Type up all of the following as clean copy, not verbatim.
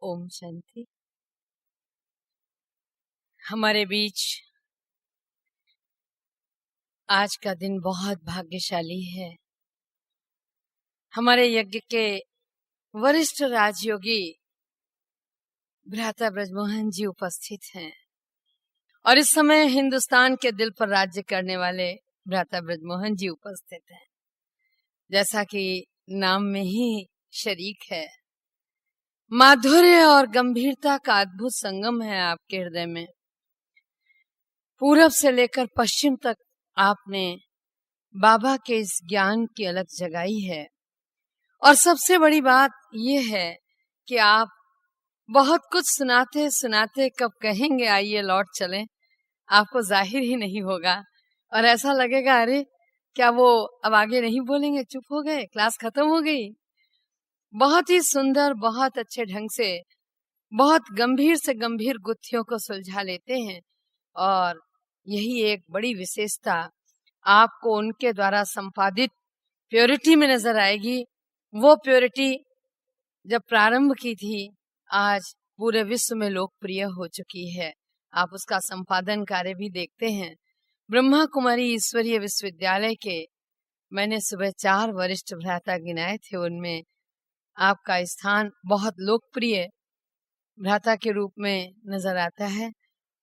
ओम शांति। हमारे बीच आज का दिन बहुत भाग्यशाली है। हमारे यज्ञ के वरिष्ठ राजयोगी भ्राता ब्रजमोहन जी उपस्थित हैं और इस समय हिंदुस्तान के दिल पर राज्य करने वाले भ्राता ब्रजमोहन जी उपस्थित हैं। जैसा कि नाम में ही शरीक है, माधुर्य और गंभीरता का अद्भुत संगम है आपके हृदय में। पूरब से लेकर पश्चिम तक आपने बाबा के इस ज्ञान की अलग जगाई है। और सबसे बड़ी बात यह है कि आप बहुत कुछ सुनाते सुनाते कब कहेंगे आइए लौट चलें, आपको जाहिर ही नहीं होगा और ऐसा लगेगा अरे क्या वो अब आगे नहीं बोलेंगे, चुप हो गए, क्लास खत्म हो गई। बहुत ही सुंदर, बहुत अच्छे ढंग से, बहुत गंभीर से गंभीर गुत्थियों को सुलझा लेते हैं और यही एक बड़ी विशेषता आपको उनके द्वारा संपादित प्योरिटी में नजर आएगी। वो प्योरिटी जब प्रारंभ की थी आज पूरे विश्व में लोकप्रिय हो चुकी है। आप उसका संपादन कार्य भी देखते हैं। ब्रह्मा कुमारी ईश्वरीय विश्वविद्यालय के मैंने सुबह 4 वरिष्ठ भ्राता गिनाए थे, उनमें आपका स्थान बहुत लोकप्रिय भ्राता के रूप में नजर आता है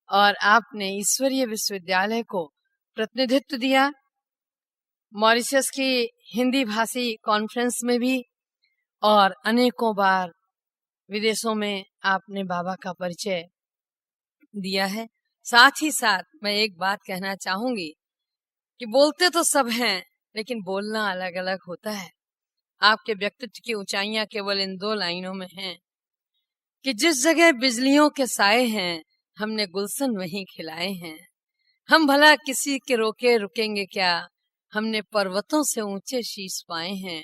और आपने ईश्वरीय विश्वविद्यालय को प्रतिनिधित्व दिया मॉरिशस की हिंदी भाषी कॉन्फ्रेंस में भी और अनेकों बार विदेशों में आपने बाबा का परिचय दिया है। साथ ही साथ मैं एक बात कहना चाहूंगी कि बोलते तो सब हैं लेकिन बोलना अलग अलग होता है। आपके व्यक्तित्व की ऊंचाइयां केवल इन 2 लाइनों में हैं कि जिस जगह बिजलियों के साए हैं हमने गुलशन वहीं खिलाए हैं। हम भला किसी के रोके रुकेंगे क्या, हमने पर्वतों से ऊंचे शीश पाए हैं।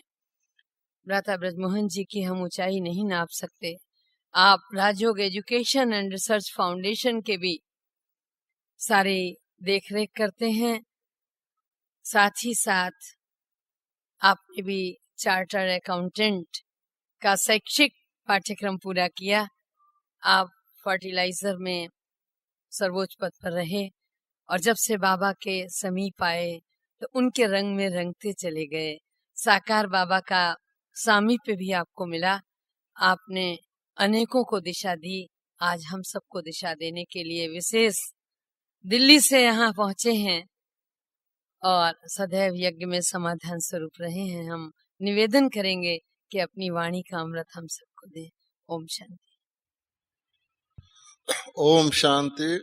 भ्राता ब्रजमोहन जी की हम ऊंचाई नहीं नाप सकते। आप राजयोग एजुकेशन एंड रिसर्च फाउंडेशन के भी सारे देखरेख करते हैं। साथ ही साथ आपने भी चार्टर्ड अकाउंटेंट का शैक्षिक पाठ्यक्रम पूरा किया। आप फर्टिलाइजर में सर्वोच्च पद पर रहे और जब से बाबा के समीप आए तो उनके रंग में रंगते चले गए। साकार बाबा का सामीप्य भी आपको मिला। आपने अनेकों को दिशा दी। आज हम सबको दिशा देने के लिए विशेष दिल्ली से यहाँ पहुंचे हैं और सदैव यज्ञ में समाधान स्वरूप रहे हैं। हम निवेदन करेंगे कि अपनी वाणी का अमृत हम सबको दे। ओम शांति। ओम शांति।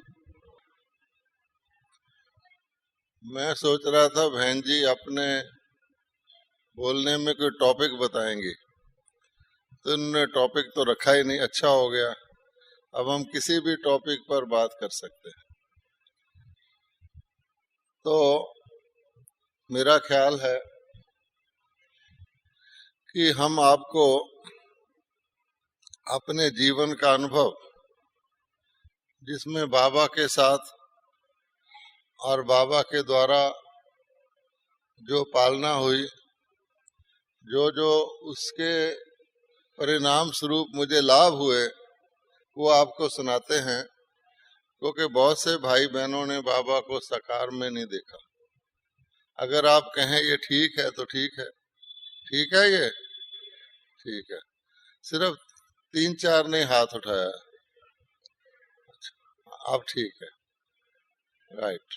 मैं सोच रहा था बहन जी अपने बोलने में कोई टॉपिक बताएंगी, तो उन्होंने टॉपिक तो रखा ही नहीं। अच्छा हो गया, अब हम किसी भी टॉपिक पर बात कर सकते हैं। तो मेरा ख्याल है कि हम आपको अपने जीवन का अनुभव, जिसमें बाबा के साथ और बाबा के द्वारा जो पालना हुई, जो जो उसके परिणाम स्वरूप मुझे लाभ हुए, वो आपको सुनाते हैं। क्योंकि बहुत से भाई बहनों ने बाबा को साकार में नहीं देखा। अगर आप कहें ये ठीक है तो ठीक है, ठीक है, ये ठीक है। सिर्फ 3-4 ने हाथ उठाया। अब ठीक है, राइट।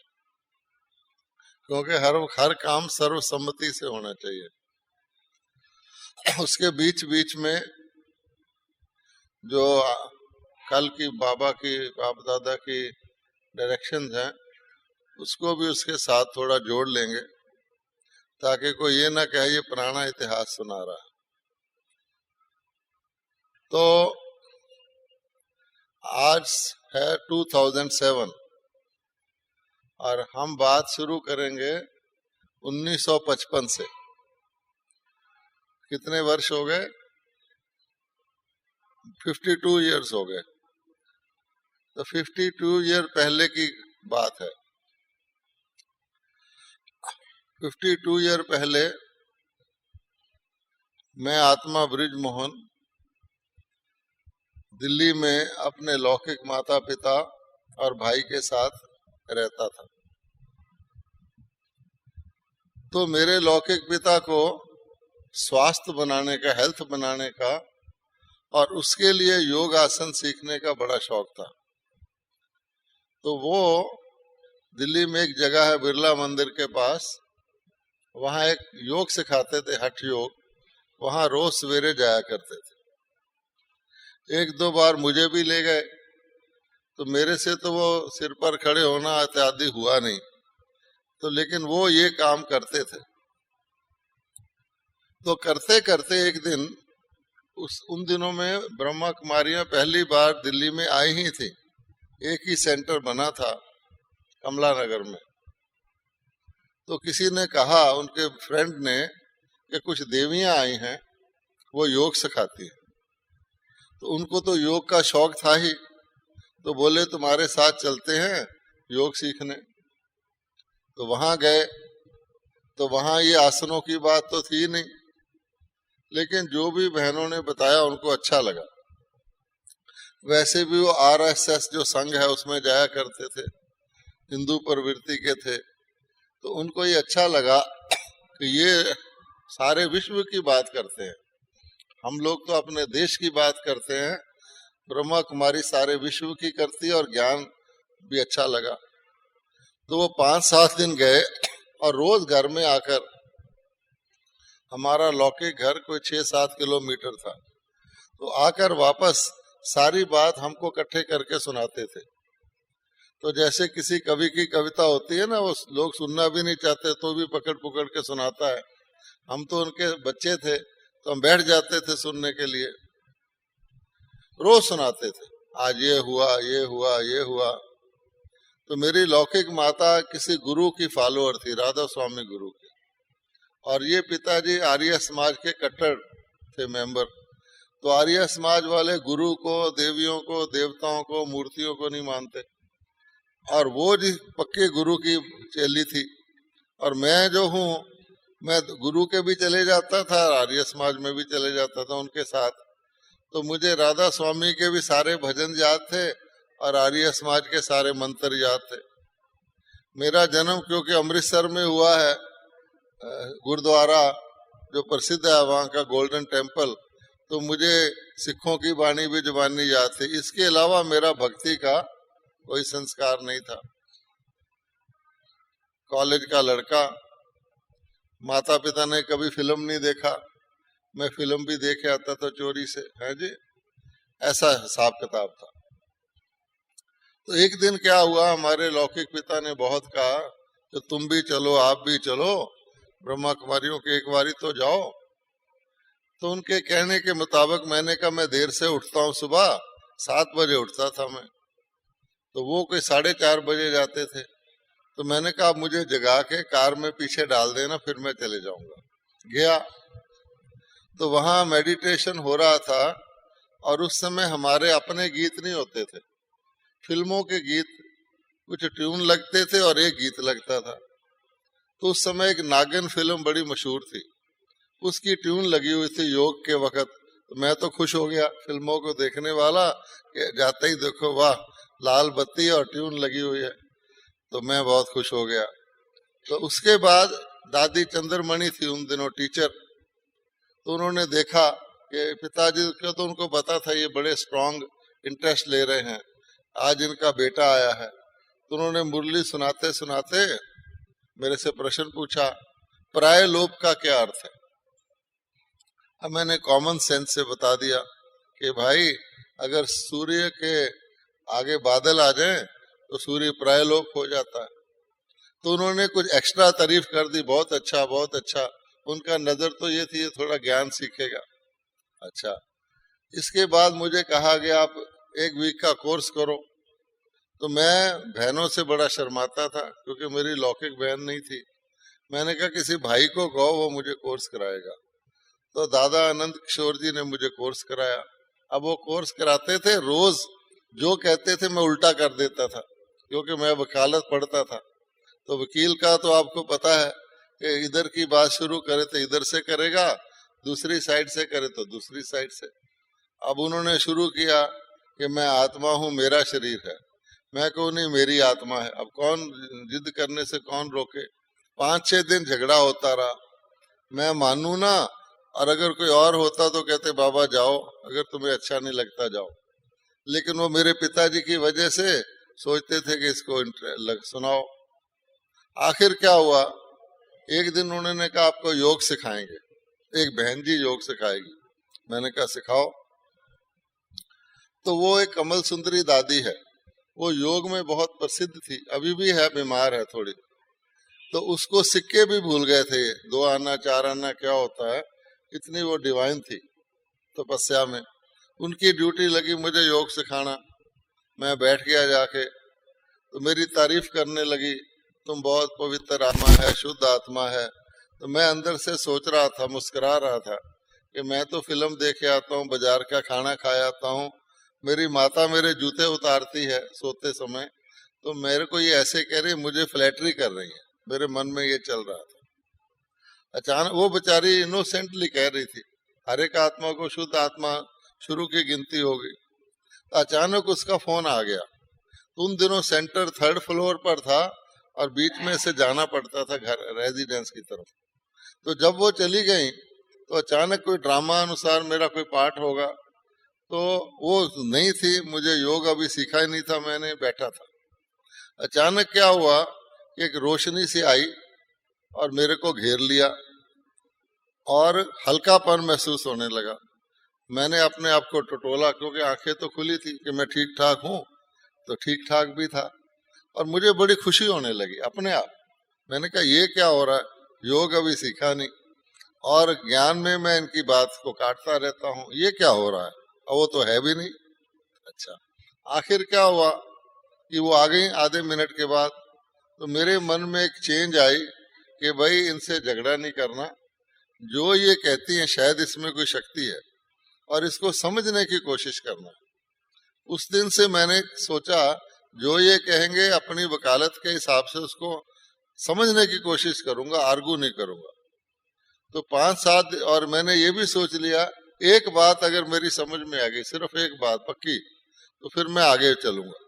क्योंकि हर काम सर्वसम्मति से होना चाहिए। उसके बीच बीच में जो कल की बाबा की, बाप दादा की डायरेक्शन है, उसको भी उसके साथ थोड़ा जोड़ लेंगे ताकि कोई ये ना कहे ये पुराना इतिहास सुना रहा। तो आज है 2007 और हम बात शुरू करेंगे 1955 से। कितने वर्ष हो गए? 52 इयर्स हो गए। तो 52 ईयर पहले की बात है। 52 ईयर पहले मैं आत्मा ब्रिज मोहन दिल्ली में अपने लौकिक माता पिता और भाई के साथ रहता था। तो मेरे लौकिक पिता को स्वास्थ्य बनाने का, हेल्थ बनाने का और उसके लिए योग आसन सीखने का बड़ा शौक था। तो वो दिल्ली में एक जगह है बिरला मंदिर के पास, वहाँ एक योग सिखाते थे, हठ योग। वहाँ रोज सवेरे जाया करते थे। एक दो बार मुझे भी ले गए, तो मेरे से तो वो सिर पर खड़े होना इत्यादि हुआ नहीं, तो लेकिन वो ये काम करते थे। तो करते करते एक दिन, उन दिनों में ब्रह्मा कुमारियां पहली बार दिल्ली में आई ही थी। एक ही सेंटर बना था कमला नगर में। तो किसी ने कहा, उनके फ्रेंड ने, कि कुछ देवियां आई हैं, वो योग सिखाती हैं। तो उनको तो योग का शौक था ही, तो बोले तुम्हारे साथ चलते हैं योग सीखने। तो वहां गए, तो वहां ये आसनों की बात तो थी नहीं, लेकिन जो भी बहनों ने बताया उनको अच्छा लगा। वैसे भी वो आरएसएस जो संघ है उसमें जाया करते थे, हिंदू प्रवृत्ति के थे। तो उनको ये अच्छा लगा कि ये सारे विश्व की बात करते हैं, हम लोग तो अपने देश की बात करते हैं, ब्रह्मा कुमारी सारे विश्व की करती है, और ज्ञान भी अच्छा लगा। तो वो 5-7 दिन गए और रोज घर में आकर, हमारा लौकिक घर कोई 6-7 किलोमीटर था, तो आकर वापस सारी बात हमको इकट्ठे करके सुनाते थे। तो जैसे किसी कवि की कविता होती है ना, वो लोग सुनना भी नहीं चाहते तो भी पकड़ पकड़ के सुनाता है। हम तो उनके बच्चे थे, तो हम बैठ जाते थे सुनने के लिए। रोज सुनाते थे, आज ये हुआ, ये हुआ, ये हुआ। तो मेरी लौकिक माता किसी गुरु की फॉलोअर थी, राधा स्वामी गुरु की, और ये पिताजी आर्य समाज के कट्टर थे मेंबर। तो आर्य समाज वाले गुरु को, देवियों को, देवताओं को, मूर्तियों को नहीं मानते, और वो जी पक्के गुरु की चेली थी। और मैं जो हूँ, मैं गुरु के भी चले जाता था, आर्य समाज में भी चले जाता था उनके साथ। तो मुझे राधा स्वामी के भी सारे भजन याद थे और आर्य समाज के सारे मंत्र याद थे। मेरा जन्म क्योंकि अमृतसर में हुआ है, गुरुद्वारा जो प्रसिद्ध है वहाँ का गोल्डन टेम्पल, तो मुझे सिखों की बाणी भी जुबानी याद थी। इसके अलावा मेरा भक्ति का कोई संस्कार नहीं था। कॉलेज का लड़का, माता पिता ने कभी फिल्म नहीं देखा, मैं फिल्म भी देखे आता था चोरी से, है जी, ऐसा हिसाब किताब था। तो एक दिन क्या हुआ, हमारे लौकिक पिता ने बहुत कहा तो तुम भी चलो, आप भी चलो, ब्रह्मा कुमारियों के एक बारी तो जाओ। तो उनके कहने के मुताबिक मैंने कहा मैं देर से उठता हूँ, सुबह 7 बजे उठता था मैं, तो वो कोई 4:30 बजे जाते थे। तो मैंने कहा मुझे जगा के कार में पीछे डाल देना, फिर मैं चले जाऊंगा। गया तो वहां मेडिटेशन हो रहा था, और उस समय हमारे अपने गीत नहीं होते थे, फिल्मों के गीत, कुछ ट्यून लगते थे और एक गीत लगता था। तो उस समय एक नागिन फिल्म बड़ी मशहूर थी, उसकी ट्यून लगी हुई थी योग के वक्त। तो मैं तो खुश हो गया, फिल्मों को देखने वाला, कि जाते ही देखो वाह, लाल बत्ती और ट्यून लगी हुई है, तो मैं बहुत खुश हो गया। तो उसके बाद दादी चंद्रमणि थी उन दिनों टीचर, तो उन्होंने देखा कि पिताजी को, तो उनको पता था ये बड़े स्ट्रांग इंटरेस्ट ले रहे हैं, आज इनका बेटा आया है। तो उन्होंने मुरली सुनाते सुनाते मेरे से प्रश्न पूछा, प्राय लोप का क्या अर्थ है। अब मैंने कॉमन सेंस से बता दिया कि भाई अगर सूर्य के आगे बादल आ जाएं तो सूर्य प्रायलोप हो जाता है। तो उन्होंने कुछ एक्स्ट्रा तारीफ कर दी, बहुत अच्छा, बहुत अच्छा। उनका नजर तो ये थी, ये थोड़ा ज्ञान सीखेगा। अच्छा, इसके बाद मुझे कहा गया आप 1 वीक का कोर्स करो। तो मैं बहनों से बड़ा शर्माता था, क्योंकि मेरी लौकिक बहन नहीं थी। मैंने कहा किसी भाई को कहो, वो मुझे कोर्स कराएगा। तो दादा आनंद किशोर जी ने मुझे कोर्स कराया। अब वो कोर्स कराते थे, रोज जो कहते थे मैं उल्टा कर देता था, क्योंकि मैं वकालत पढ़ता था। तो वकील का तो आपको पता है कि इधर की बात शुरू करे तो इधर से करेगा, दूसरी साइड से करे तो दूसरी साइड से। अब उन्होंने शुरू किया कि मैं आत्मा हूँ, मेरा शरीर है। मैं कहूँ नहीं, मेरी आत्मा है। अब कौन जिद करने से कौन रोके। 5-6 दिन झगड़ा होता रहा। मैं मानू ना, और अगर कोई और होता तो कहते बाबा जाओ, अगर तुम्हें अच्छा नहीं लगता जाओ। लेकिन वो मेरे पिताजी की वजह से सोचते थे कि इसको सुनाओ। आखिर क्या हुआ, एक दिन उन्होंने कहा आपको योग सिखाएंगे, एक बहन जी योग सिखाएगी। मैंने कहा सिखाओ। तो वो एक कमल सुंदरी दादी है, वो योग में बहुत प्रसिद्ध थी, अभी भी है, बीमार है थोड़ी। तो उसको सिक्के भी भूल गए थे, 2 आना 4 आना क्या होता है, इतनी वो डिवाइन थी तपस्या में। उनकी ड्यूटी लगी मुझे योग सिखाना। मैं बैठ गया जाके, तो मेरी तारीफ करने लगी, तुम बहुत पवित्र आत्मा है, शुद्ध आत्मा है। तो मैं अंदर से सोच रहा था, मुस्कुरा रहा था कि मैं तो फिल्म देखे आता हूँ, बाजार का खाना खाया आता हूँ, मेरी माता मेरे जूते उतारती है सोते समय, तो मेरे को ये ऐसे कह रही, मुझे फ्लैटरी कर रही है। मेरे मन में ये चल रहा था। अचानक वो बेचारी इनोसेंटली कह रही थी, हर एक आत्मा को शुद्ध आत्मा शुरू की गिनती होगी। तो अचानक उसका फोन आ गया। उन दिनों सेंटर 3rd फ्लोर पर था और बीच में से जाना पड़ता था घर रेजिडेंस की तरफ। तो जब वो चली गई तो अचानक कोई ड्रामा अनुसार मेरा कोई पार्ट होगा, तो वो नहीं थी। मुझे योग अभी सीखा ही नहीं था, मैंने बैठा था। अचानक क्या हुआ कि एक रोशनी सी आई और मेरे को घेर लिया और हल्कापन महसूस होने लगा। मैंने अपने आप को टटोला, क्योंकि आंखें तो खुली थी कि मैं ठीक ठाक हूँ, तो ठीक ठाक भी था। और मुझे बड़ी खुशी होने लगी अपने आप। मैंने कहा ये क्या हो रहा है, योग अभी सीखा नहीं और ज्ञान में मैं इनकी बात को काटता रहता हूँ, ये क्या हो रहा है, और वो तो है भी नहीं। अच्छा, आखिर क्या हुआ कि वो आ गई आधे मिनट के बाद। तो मेरे मन में एक चेंज आई कि भाई इनसे झगड़ा नहीं करना, जो ये कहती हैं शायद इसमें कोई शक्ति है और इसको समझने की कोशिश करना। उस दिन से मैंने सोचा जो ये कहेंगे अपनी वकालत के हिसाब से उसको समझने की कोशिश करूंगा, आर्गू नहीं करूंगा। तो 5-7 और मैंने ये भी सोच लिया, एक बात अगर मेरी समझ में आ गई, सिर्फ एक बात पक्की, तो फिर मैं आगे चलूंगा।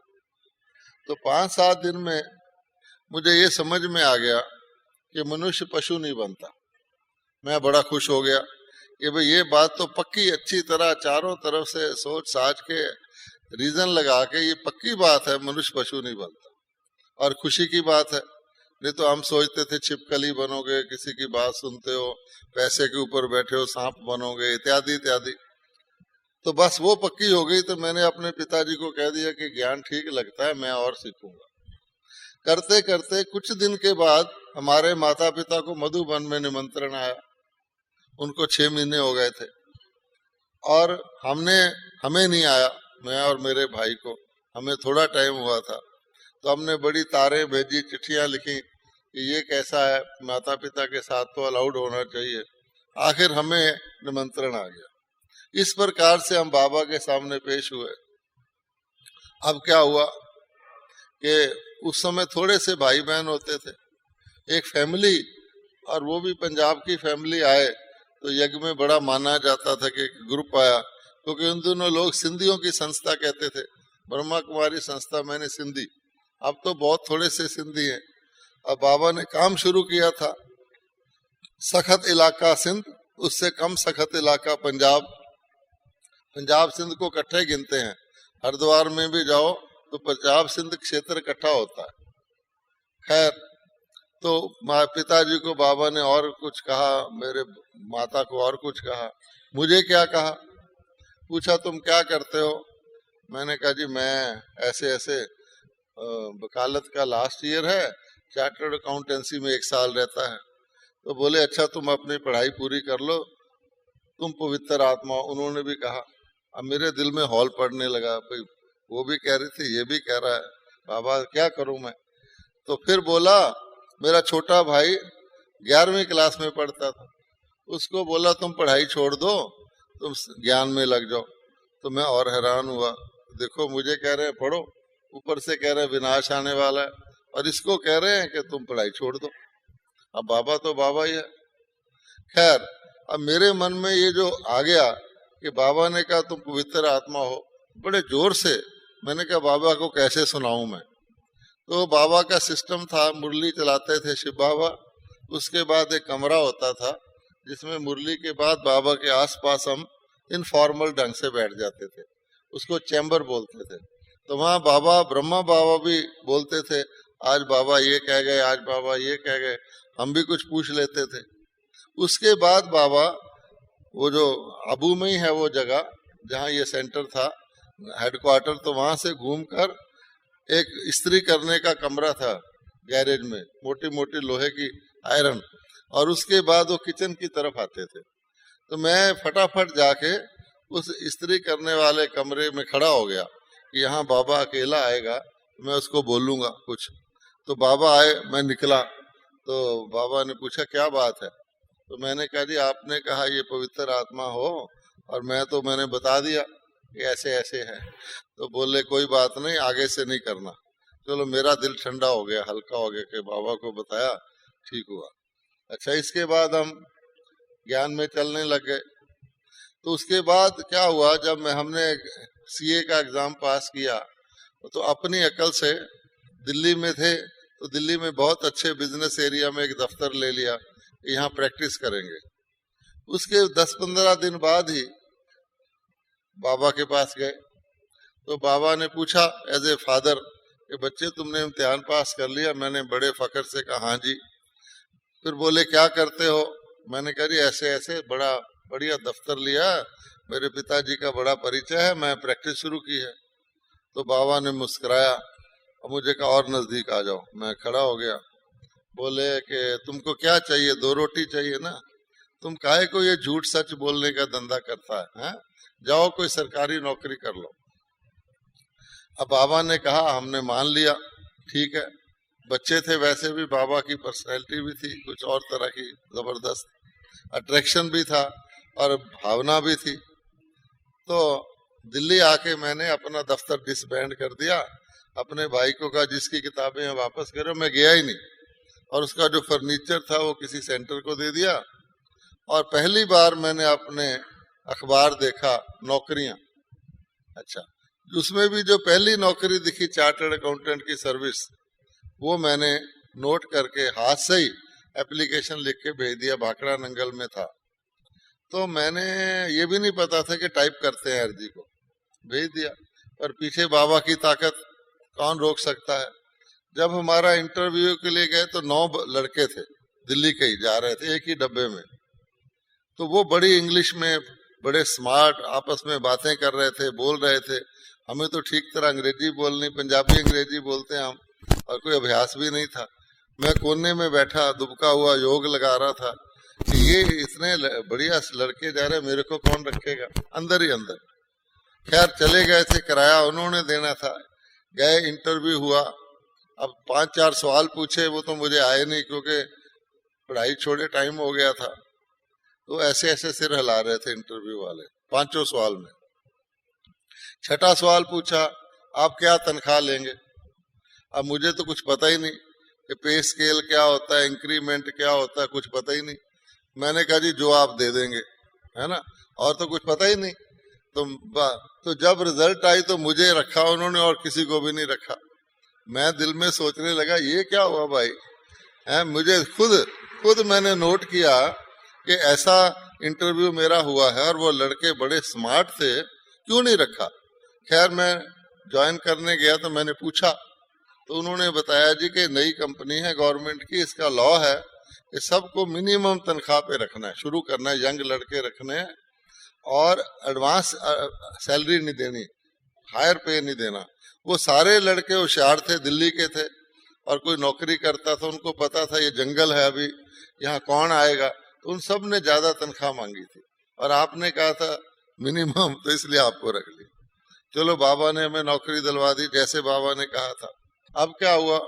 तो 5-7 दिन में मुझे ये समझ में आ गया कि मनुष्य पशु नहीं बनता। मैं बड़ा खुश हो गया कि भाई ये बात तो पक्की, अच्छी तरह चारों तरफ से सोच साच के रीजन लगा के ये पक्की बात है, मनुष्य पशु नहीं बनता। और खुशी की बात है, नहीं तो हम सोचते थे छिपकली बनोगे, किसी की बात सुनते हो, पैसे के ऊपर बैठे हो सांप बनोगे, इत्यादि इत्यादि। तो बस वो पक्की हो गई। तो मैंने अपने पिताजी को कह दिया कि ज्ञान ठीक लगता है, मैं और सीखूंगा। करते करते कुछ दिन के बाद हमारे माता पिता को मधुबन में निमंत्रण आया। उनको 6 महीने हो गए थे और हमें नहीं आया, मैं और मेरे भाई को, हमें थोड़ा टाइम हुआ था। तो हमने बड़ी तारें भेजी, चिट्ठियां लिखी कि ये कैसा है, माता पिता के साथ तो अलाउड होना चाहिए। आखिर हमें निमंत्रण आ गया। इस प्रकार से हम बाबा के सामने पेश हुए। अब क्या हुआ कि उस समय थोड़े से भाई बहन होते थे, एक फैमिली, और वो भी पंजाब की फैमिली आए। तो यज्ञ में बड़ा माना जाता था कि ग्रुप आया, क्योंकि उन दोनों लोग सिंधियों की संस्था कहते थे, ब्रह्मा कुमारी संस्था, मैंने सिंधी। अब तो बहुत थोड़े से सिंधी हैं। अब बाबा ने काम शुरू किया था, सखत इलाका सिंध, उससे कम सखत इलाका पंजाब। पंजाब सिंध को इकट्ठे गिनते हैं, हरिद्वार में भी जाओ तो पंजाब सिंध क्षेत्र इकट्ठा होता है। खैर, तो पिताजी को बाबा ने और कुछ कहा, मेरे माता को और कुछ कहा, मुझे क्या कहा, पूछा तुम क्या करते हो। मैंने कहा जी मैं ऐसे ऐसे वकालत का लास्ट ईयर है, चार्टर्ड अकाउंटेंसी में 1 साल रहता है। तो बोले अच्छा तुम अपनी पढ़ाई पूरी कर लो, तुम पवित्र आत्मा। उन्होंने भी कहा। अब मेरे दिल में हॉल पड़ने लगा, भाई वो भी कह रही थी, ये भी कह रहा है, बाबा क्या करूं मैं। तो फिर बोला, मेरा छोटा भाई 11वीं क्लास में पढ़ता था, उसको बोला तुम पढ़ाई छोड़ दो, तुम ज्ञान में लग जाओ। तो मैं और हैरान हुआ, देखो मुझे कह रहे हैं पढ़ो, ऊपर से कह रहे हैं विनाश आने वाला है, और इसको कह रहे हैं कि तुम पढ़ाई छोड़ दो। अब बाबा तो बाबा ही है। खैर, अब मेरे मन में ये जो आ गया कि बाबा ने कहा तुम पवित्र आत्मा हो, बड़े जोर से। मैंने कहा बाबा को कैसे सुनाऊं मैं। तो बाबा का सिस्टम था, मुरली चलाते थे शिव बाबा, उसके बाद एक कमरा होता था जिसमें मुरली के बाद बाबा के आसपास हम इनफॉर्मल ढंग से बैठ जाते थे, उसको चैम्बर बोलते थे। तो वहाँ बाबा, ब्रह्मा बाबा भी बोलते थे, आज बाबा ये कह गए, आज बाबा ये कह गए, हम भी कुछ पूछ लेते थे। उसके बाद बाबा, वो जो आबू में ही है वो जगह जहाँ ये सेंटर था, हेडक्वार्टर, तो वहां से घूमकर एक इस्त्री करने का कमरा था गैरेज में, मोटी मोटी लोहे की आयरन, और उसके बाद वो किचन की तरफ आते थे। तो मैं फटाफट जाके उस इस्त्री करने वाले कमरे में खड़ा हो गया कि यहाँ बाबा अकेला आएगा, मैं उसको बोलूंगा कुछ। तो बाबा आए, मैं निकला तो बाबा ने पूछा क्या बात है। तो मैंने कहा जी आपने कहा ये पवित्र आत्मा हो, और मैंने बता दिया कि ऐसे ऐसे है। तो बोले कोई बात नहीं, आगे से नहीं करना। चलो मेरा दिल ठंडा हो गया, हल्का हो गया कि बाबा को बताया, ठीक हुआ। अच्छा, इसके बाद हम ज्ञान में चलने लग गए। तो उसके बाद क्या हुआ, जब हमने सीए का एग्जाम पास किया तो अपनी अकल से, दिल्ली में थे तो दिल्ली में बहुत अच्छे बिजनेस एरिया में एक दफ्तर ले लिया, यहाँ प्रैक्टिस करेंगे। उसके 10-15 दिन बाद ही बाबा के पास गए। तो बाबा ने पूछा एज ए फादर कि बच्चे तुमने इम्तिहान पास कर लिया। मैंने बड़े फकर से कहा हाँ जी। फिर बोले क्या करते हो। मैंने कहा जी ऐसे ऐसे, बड़ा बढ़िया दफ्तर लिया, मेरे पिताजी का बड़ा परिचय है, मैं प्रैक्टिस शुरू की है। तो बाबा ने मुस्कुराया और मुझे कहा और नजदीक आ जाओ। मैं खड़ा हो गया। बोले कि तुमको क्या चाहिए, 2 रोटी चाहिए ना, तुम काहे को ये झूठ सच बोलने का धंधा करता है? जाओ कोई सरकारी नौकरी कर लो। अब बाबा ने कहा, हमने मान लिया, ठीक है। बच्चे थे, वैसे भी बाबा की पर्सनैलिटी भी थी कुछ और तरह की, जबरदस्त अट्रैक्शन भी था और भावना भी थी। तो दिल्ली आके मैंने अपना दफ्तर डिसबैंड कर दिया, अपने भाई को कहा जिसकी किताबें हैं वापस करो, मैं गया ही नहीं। और उसका जो फर्नीचर था वो किसी सेंटर को दे दिया। और पहली बार मैंने अपने अखबार देखा, नौकरियां। अच्छा, उसमें भी जो पहली नौकरी दिखी चार्टर्ड अकाउंटेंट की सर्विस, वो मैंने नोट करके हाथ से ही एप्लीकेशन लिख के भेज दिया। भाखड़ा नंगल में था। तो मैंने ये भी नहीं पता था कि टाइप करते हैं अर्जी को, भेज दिया। पर पीछे बाबा की ताकत, कौन रोक सकता है। जब हमारा इंटरव्यू के लिए गए तो 9 लड़के थे, दिल्ली के ही जा रहे थे, एक ही डब्बे में। तो वो बड़ी इंग्लिश में, बड़े स्मार्ट आपस में बातें कर रहे थे, बोल रहे थे। हमें तो ठीक तरह अंग्रेजी बोलनी, पंजाबी अंग्रेजी बोलते हैं हम, और कोई अभ्यास भी नहीं था। मैं कोने में बैठा दुबका हुआ योग लगा रहा था कि ये इतने बढ़िया लड़के जा रहे, मेरे को कौन रखेगा, अंदर ही अंदर। खैर चले गए थे, किराया उन्होंने देना था। गए, इंटरव्यू हुआ। अब 5-4 सवाल पूछे, वो तो मुझे आए नहीं क्योंकि पढ़ाई छोड़े टाइम हो गया था। तो ऐसे ऐसे सिर हिला रहे थे इंटरव्यू वाले 5 सवाल में। 6ठा सवाल पूछा, आप क्या तनख्वाह लेंगे। अब मुझे तो कुछ पता ही नहीं कि पे स्केल क्या होता है, इंक्रीमेंट क्या होता है, कुछ पता ही नहीं। मैंने कहा जी जो आप दे देंगे, है ना, और तो कुछ पता ही नहीं। तो जब रिजल्ट आई तो मुझे रखा उन्होंने और किसी को भी नहीं रखा। मैं दिल में सोचने लगा ये क्या हुआ भाई, है। मुझे खुद मैंने नोट किया कि ऐसा इंटरव्यू मेरा हुआ है और वो लड़के बड़े स्मार्ट थे, क्यों नहीं रखा। खैर मैं ज्वाइन करने गया तो मैंने पूछा, तो उन्होंने बताया जी कि नई कंपनी है गवर्नमेंट की, इसका लॉ है कि सबको मिनिमम तनख्वाह पे रखना है, शुरू करना है, यंग लड़के रखने हैं, और एडवांस सैलरी नहीं देनी, हायर पे नहीं देना। वो सारे लड़के होशियार थे, दिल्ली के थे, और कोई नौकरी करता था, उनको पता था ये जंगल है, अभी यहाँ कौन आएगा। तो उन सब ने ज्यादा तनख्वाह मांगी थी, और आपने कहा था मिनिमम, तो इसलिए आपको रख ली। चलो बाबा ने हमें नौकरी दिलवा दी जैसे बाबा ने कहा था। अब क्या हुआ,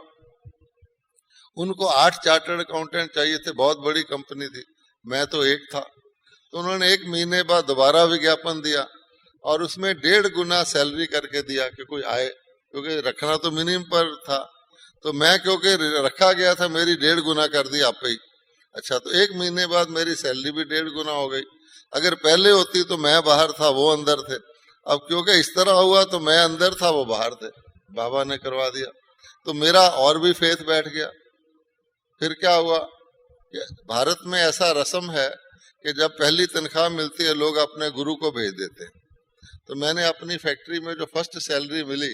उनको 8 चार्टर्ड अकाउंटेंट चाहिए थे, बहुत बड़ी कंपनी थी, मैं तो 1 था। तो उन्होंने 1 महीने बाद दोबारा विज्ञापन दिया और उसमें 1.5 गुना सैलरी करके दिया कि कोई आए, क्योंकि रखना तो मिनिमम पर था। तो मैं क्योंकि रखा गया था, मेरी 1.5 गुना कर दी आप ही। अच्छा, तो 1 महीने बाद मेरी सैलरी भी 1.5 गुना हो गई। अगर पहले होती तो मैं बाहर था, वो अंदर थे। अब क्योंकि इस तरह हुआ तो मैं अंदर था, वो बाहर थे, बाबा ने करवा दिया, तो मेरा और भी फेथ बैठ गया। फिर क्या हुआ कि भारत में ऐसा रस्म है कि जब पहली तनख्वाह मिलती है लोग अपने गुरु को भेज देते हैं। तो मैंने अपनी फैक्ट्री में जो फर्स्ट सैलरी मिली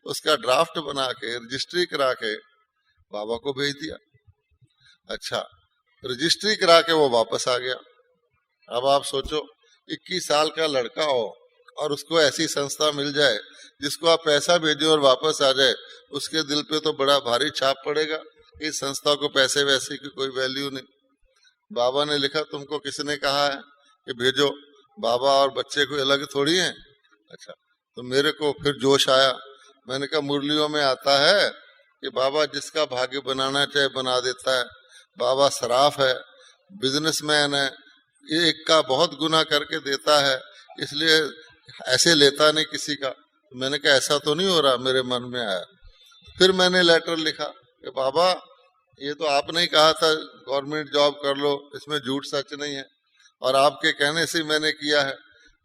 उसका ड्राफ्ट बना के रजिस्ट्री करा के बाबा को भेज दिया। अच्छा, रजिस्ट्री करा के वो वापस आ गया। अब आप सोचो 21 साल का लड़का हो और उसको ऐसी संस्था मिल जाए जिसको आप पैसा भेजो और वापस आ जाए, उसके दिल पे तो बड़ा भारी छाप पड़ेगा। इस संस्था को पैसे वैसे की कोई वैल्यू नहीं। बाबा ने लिखा, तुमको किसने कहा है कि भेजो? बाबा और बच्चे कोई अलग थोड़ी हैं। अच्छा, तो मेरे को फिर जोश आया। मैंने कहा मुरलियों में आता है कि बाबा जिसका भाग्य बनाना चाहे बना देता है। बाबा सराफ है, बिजनेसमैन है, ये एक का बहुत गुना करके देता है, इसलिए ऐसे लेता नहीं किसी का। तो मैंने कहा ऐसा तो नहीं हो रहा, मेरे मन में आया। फिर मैंने लेटर लिखा कि बाबा ये तो आपने ही कहा था गवर्नमेंट जॉब कर लो, इसमें झूठ सच नहीं है, और आपके कहने से मैंने किया है।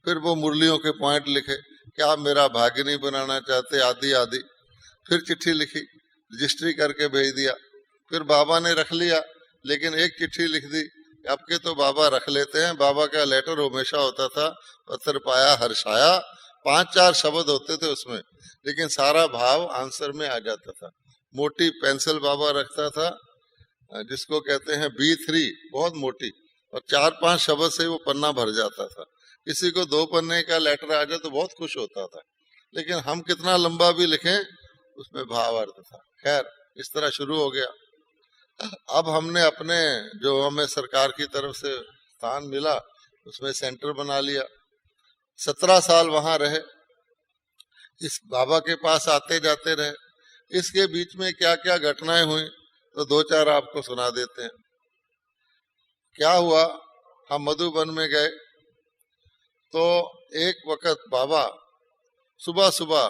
फिर वो मुरलियों के पॉइंट लिखे कि आप मेरा भाग्य नहीं बनाना चाहते, आदि आदि। फिर चिट्ठी लिखी, रजिस्ट्री करके भेज दिया। फिर बाबा ने रख लिया, लेकिन एक चिट्ठी लिख दी, अब के तो बाबा रख लेते हैं। बाबा का लेटर हमेशा होता था, पत्थर पाया हर्षाया, 5-4 शब्द होते थे उसमें, लेकिन सारा भाव आंसर में आ जाता था। मोटी पेंसिल बाबा रखता था, जिसको कहते हैं B3, बहुत मोटी, और 4-5 शब्द से वो पन्ना भर जाता था। किसी को 2 पन्ने का लेटर आ जाए तो बहुत खुश होता था, लेकिन हम कितना लंबा भी लिखें उसमें भाव अर्थ था। खैर, इस तरह शुरू हो गया। अब हमने अपने जो हमें सरकार की तरफ से स्थान मिला उसमें सेंटर बना लिया। 17 साल वहां रहे, इस बाबा के पास आते जाते रहे। इसके बीच में क्या क्या घटनाएं हुई तो 2-4 आपको सुना देते हैं। क्या हुआ, हम मधुबन में गए तो एक वक्त बाबा सुबह सुबह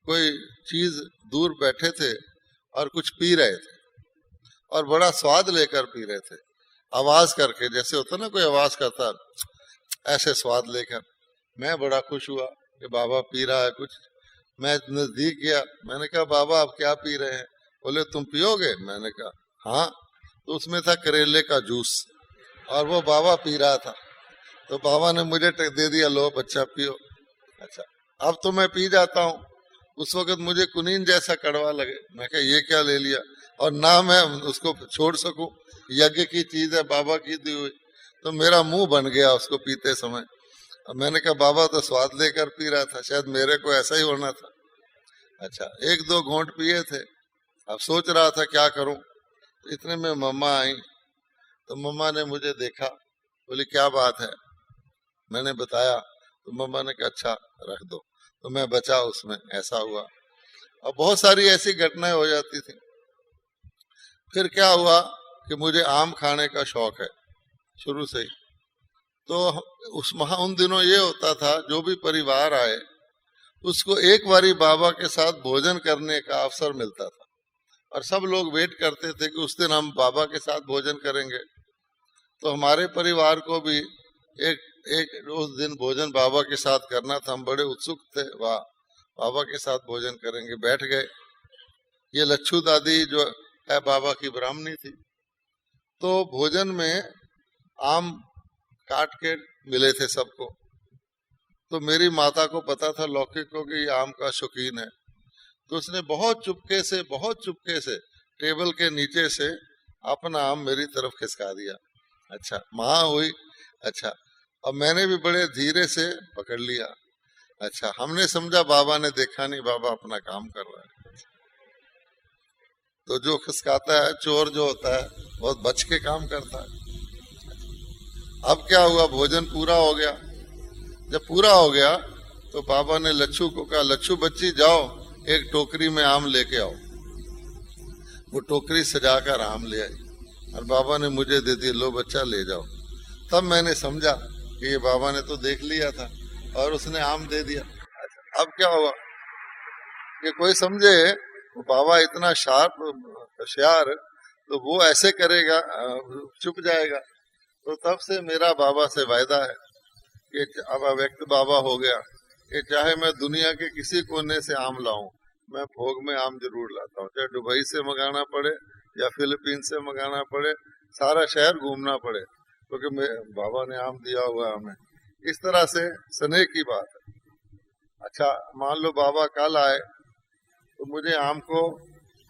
कोई चीज दूर बैठे थे और कुछ पी रहे थे, और बड़ा स्वाद लेकर पी रहे थे, आवाज करके, जैसे होता ना कोई आवाज करता, ऐसे स्वाद लेकर। मैं बड़ा खुश हुआ कि बाबा पी रहा है कुछ। मैं नजदीक गया, मैंने कहा बाबा आप क्या पी रहे हैं? बोले तुम पियोगे? मैंने कहा हाँ। तो उसमें था करेले का जूस, और वो बाबा पी रहा था। तो बाबा ने मुझे दे दिया, लो बच्चा पियो। अच्छा, अब तो मैं पी जाता हूँ। उस वक्त मुझे कुनीन जैसा कड़वा लगे, मैं कहा ये क्या ले लिया, और ना मैं उसको छोड़ सकूं, यज्ञ की चीज है बाबा की दी हुई। तो मेरा मुंह बन गया उसको पीते समय। अब मैंने कहा बाबा तो स्वाद लेकर पी रहा था, शायद मेरे को ऐसा ही होना था। अच्छा, 1-2 घूंट पिए थे। अब सोच रहा था क्या करूं, तो इतने में मम्मा आई। तो मम्मा ने मुझे देखा, बोली क्या बात है? मैंने बताया, तो मम्मा ने कहा अच्छा रख दो। तो मैं बचा उसमें, ऐसा हुआ। और बहुत सारी ऐसी घटनाएं हो जाती थी। फिर क्या हुआ कि मुझे आम खाने का शौक है शुरू से ही। तो उन दिनों ये होता था, जो भी परिवार आए उसको एक बारी बाबा के साथ भोजन करने का अवसर मिलता था, और सब लोग वेट करते थे कि उस दिन हम बाबा के साथ भोजन करेंगे। तो हमारे परिवार को भी एक उस दिन भोजन बाबा के साथ करना था। हम बड़े उत्सुक थे, वाह बाबा के साथ भोजन करेंगे। बैठ गए। ये लच्छू दादी जो है बाबा की ब्राह्मणी थी, तो भोजन में आम काट के मिले थे सबको। तो मेरी माता को पता था लौकिक को कि ये आम का शौकीन है, तो उसने बहुत चुपके से टेबल के नीचे से अपना आम मेरी तरफ खिसका दिया। अच्छा, माँ हुई। अच्छा, अब मैंने भी बड़े धीरे से पकड़ लिया। अच्छा, हमने समझा बाबा ने देखा नहीं, बाबा अपना काम कर रहा है। तो जो खिसकाता है, चोर जो होता है, बहुत बच के काम करता है। अब क्या हुआ, भोजन पूरा हो गया। जब पूरा हो गया तो बाबा ने लच्छू को कहा, लच्छू बच्ची जाओ एक टोकरी में आम लेके आओ। वो टोकरी सजाकर आम ले आई और बाबा ने मुझे दे दी, लो बच्चा ले जाओ। तब मैंने समझा कि ये बाबा ने तो देख लिया था और उसने आम दे दिया। अब क्या हुआ कि कोई समझे वो बाबा इतना शार्प होशियार, तो वो ऐसे करेगा, चुप जाएगा। तो तब से मेरा बाबा से वायदा है कि अब व्यक्त बाबा हो गया कि चाहे मैं दुनिया के किसी कोने से आम लाऊं, मैं भोग में आम जरूर लाता हूँ, चाहे दुबई से मंगाना पड़े या फिलीपीन से मंगाना पड़े, सारा शहर घूमना पड़े, क्योंकि बाबा ने आम दिया हुआ है हमें। इस तरह से स्नेह की बात है। अच्छा, मान लो बाबा कल आए तो मुझे आम को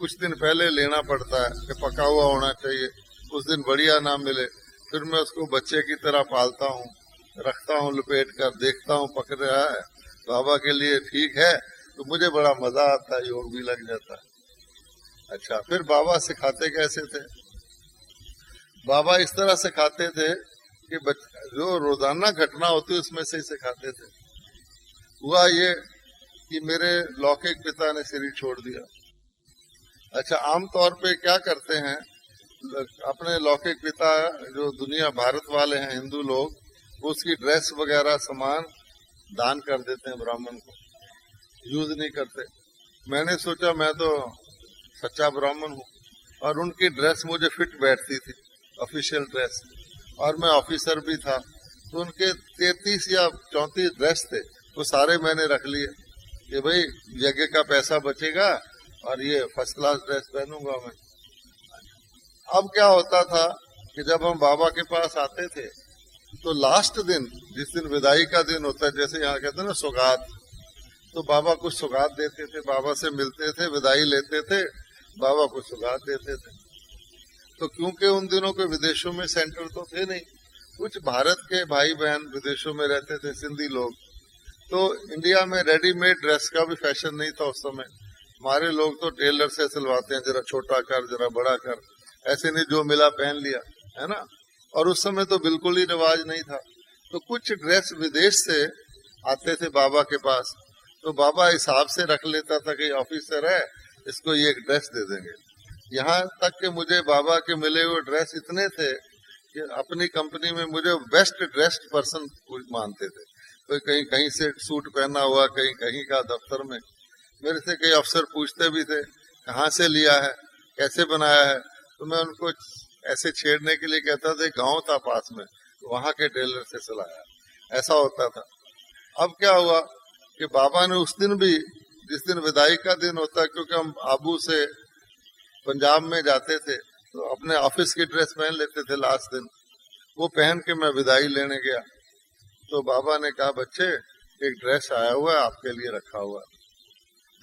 कुछ दिन पहले लेना पड़ता है कि पका हुआ होना चाहिए, उस दिन बढ़िया ना मिले, फिर मैं उसको बच्चे की तरह पालता हूँ, रखता हूँ लपेट कर, देखता हूँ पक रहा है, बाबा के लिए ठीक है, तो मुझे बड़ा मजा आता है, योग भी लग जाता है। अच्छा, फिर बाबा सिखाते कैसे थे? बाबा इस तरह सिखाते थे कि जो रोजाना घटना होती है उसमें से ही सिखाते थे। हुआ ये कि मेरे लौकिक पिता ने शरीर छोड़ दिया। अच्छा, आमतौर पे क्या करते हैं अपने लौकिक पिता, जो दुनिया भारत वाले हैं हिंदू लोग, वो उसकी ड्रेस वगैरह सामान दान कर देते हैं ब्राह्मण को, यूज नहीं करते। मैंने सोचा मैं तो सच्चा ब्राह्मण हूँ और उनकी ड्रेस मुझे फिट बैठती थी, ऑफिशियल ड्रेस, और मैं ऑफिसर भी था, तो उनके 33 या 34 ड्रेस थे, वो सारे मैंने रख लिए कि भाई यज्ञ का पैसा बचेगा और ये फर्स्ट क्लास ड्रेस पहनूंगा मैं। अब क्या होता था कि जब हम बाबा के पास आते थे तो लास्ट दिन, जिस दिन विदाई का दिन होता है, जैसे यहाँ कहते हैं ना सौगात, तो बाबा कुछ सौगात देते थे, बाबा से मिलते थे, विदाई लेते थे, बाबा कुछ सौगात देते थे। तो क्योंकि उन दिनों के विदेशों में सेंटर तो थे नहीं, कुछ भारत के भाई बहन विदेशों में रहते थे, सिंधी लोग, तो इंडिया में रेडीमेड ड्रेस का भी फैशन नहीं था उस समय। हमारे लोग तो टेलर से सिलवाते हैं, जरा छोटा कर जरा बड़ा कर, ऐसे नहीं जो मिला पहन लिया, है ना। और उस समय तो बिल्कुल ही रिवाज नहीं था। तो कुछ ड्रेस विदेश से आते थे बाबा के पास, तो बाबा हिसाब से रख लेता था कि ऑफिसर है, इसको ये एक ड्रेस दे देंगे। यहाँ तक कि मुझे बाबा के मिले हुए ड्रेस इतने थे कि अपनी कंपनी में मुझे बेस्ट ड्रेस्ड पर्सन मानते थे। कोई कहीं कहीं से सूट पहना हुआ, कहीं कहीं का, दफ्तर में मेरे से कई अफसर पूछते भी थे कहाँ से लिया है, कैसे बनाया है, तो मैं उनको ऐसे छेड़ने के लिए कहता था गांव था पास में, वहां के टेलर से सिलाया, ऐसा होता था। अब क्या हुआ कि बाबा ने उस दिन भी, जिस दिन विदाई का दिन होता, क्योंकि हम आबू से पंजाब में जाते थे तो अपने ऑफिस की ड्रेस पहन लेते थे लास्ट दिन, वो पहन के मैं विदाई लेने गया, तो बाबा ने कहा बच्चे एक ड्रेस आया हुआ है आपके लिए रखा हुआ।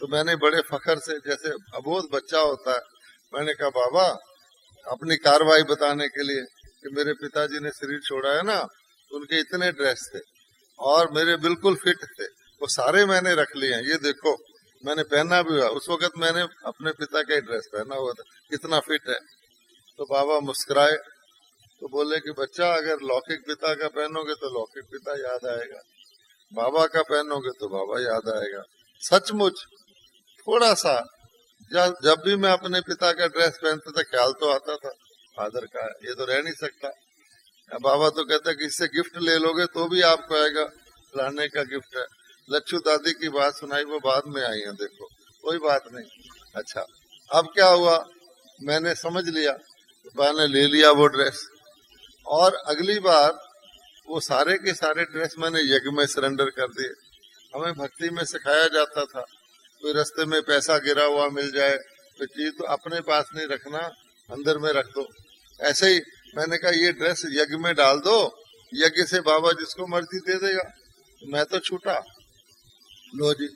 तो मैंने बड़े फखर से, जैसे अबोध बच्चा होता है, मैंने कहा बाबा, अपनी कार्रवाई बताने के लिए कि मेरे पिताजी ने शरीर छोड़ा है ना, उनके इतने ड्रेस थे और मेरे बिल्कुल फिट थे, वो सारे मैंने रख लिए हैं, ये देखो मैंने पहना भी हुआ। उस वक्त मैंने अपने पिता का ड्रेस पहना हुआ था, कितना फिट है। तो बाबा मुस्कुराए, तो बोले कि बच्चा अगर लौकिक पिता का पहनोगे तो लौकिक पिता याद आएगा, बाबा का पहनोगे तो बाबा याद आएगा। सचमुच थोड़ा सा जब भी मैं अपने पिता का ड्रेस पहनता था ख्याल तो आता था फादर का, ये तो रह नहीं सकता। बाबा तो कहता कि इससे गिफ्ट ले लोगे तो भी आपको आएगा, लाने का गिफ्ट है। लच्छू दादी की बात सुनाई, वो बाद में आई है, देखो कोई बात नहीं। अच्छा, अब क्या हुआ, मैंने समझ लिया, मैंने ले लिया वो ड्रेस, और अगली बार वो सारे के सारे ड्रेस मैंने यज्ञ में सरेंडर कर दिए। हमें भक्ति में सिखाया जाता था, कोई रास्ते में पैसा गिरा हुआ मिल जाए तो चीज तो अपने पास नहीं रखना, अंदर में रख दो। ऐसे ही मैंने कहा ये ड्रेस यज्ञ में डाल दो, यज्ञ से बाबा जिसको मर्जी दे देगा। तो मैं तो छूटा, लो जी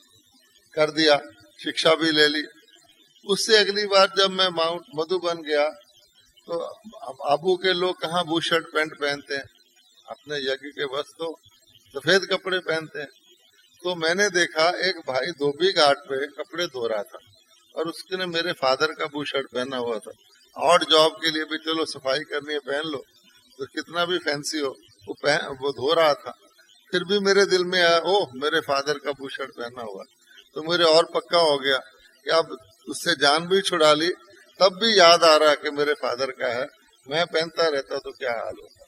कर दिया, शिक्षा भी ले ली। उससे अगली बार जब मैं माउंट मधुबन गया तो आबू के लोग कहाँ बू शर्ट पैंट पहनते हैं, अपने यज्ञ के वस्त्र तो सफेद कपड़े पहनते हैं। तो मैंने देखा एक भाई धोबी घाट पे कपड़े धो रहा था और उसने मेरे फादर का बू शर्ट पहना हुआ था। और जॉब के लिए भी चलो सफाई करनी है पहन लो, तो कितना भी फैंसी हो वो धो रहा था। फिर भी मेरे दिल में आया, ओह मेरे फादर का बू शर्ट पहना हुआ, तो मुझे और पक्का हो गया कि अब उससे जान भी छुड़ा ली, तब भी याद आ रहा कि मेरे फादर का है, मैं पहनता रहता तो क्या हाल होता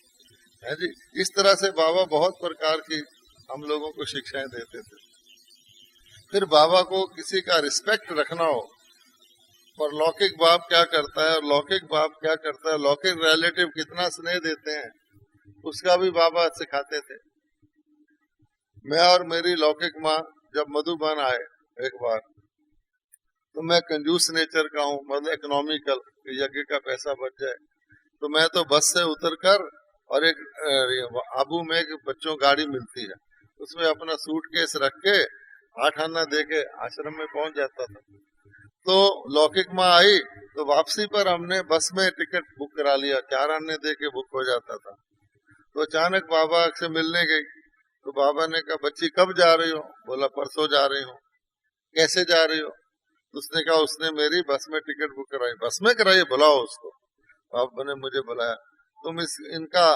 है जी। इस तरह से बाबा बहुत प्रकार की हम लोगों को शिक्षाएं देते थे। फिर बाबा को किसी का रिस्पेक्ट रखना हो, और लौकिक बाप क्या करता है और लौकिक बाप क्या करता है, लौकिक रिलेटिव कितना स्नेह देते हैं, उसका भी बाबा सिखाते थे। मैं और मेरी लौकिक माँ जब मधुबन आए एक बार, तो मैं कंजूस नेचर का हूँ, मतलब इकोनॉमिकल, यज्ञ का पैसा बच जाए, तो मैं तो बस से उतरकर और एक आबू में एक बच्चों गाड़ी मिलती है, उसमें अपना सूटकेस रख के 8 आना दे के आश्रम में पहुंच जाता था। तो लौकिक माँ आई तो वापसी पर हमने बस में टिकट बुक करा लिया, 4 आने दे के बुक हो जाता था। तो अचानक बाबा से मिलने गई, तो बाबा ने कहा बच्ची कब जा रही हो? बोला परसों जा रही हूँ। कैसे जा रही हो? उसने कहा उसने मेरी बस में टिकट बुक कराई। बस में कराई? बुलाओ उसको। बाबा ने मुझे बुलाया, तुम इनका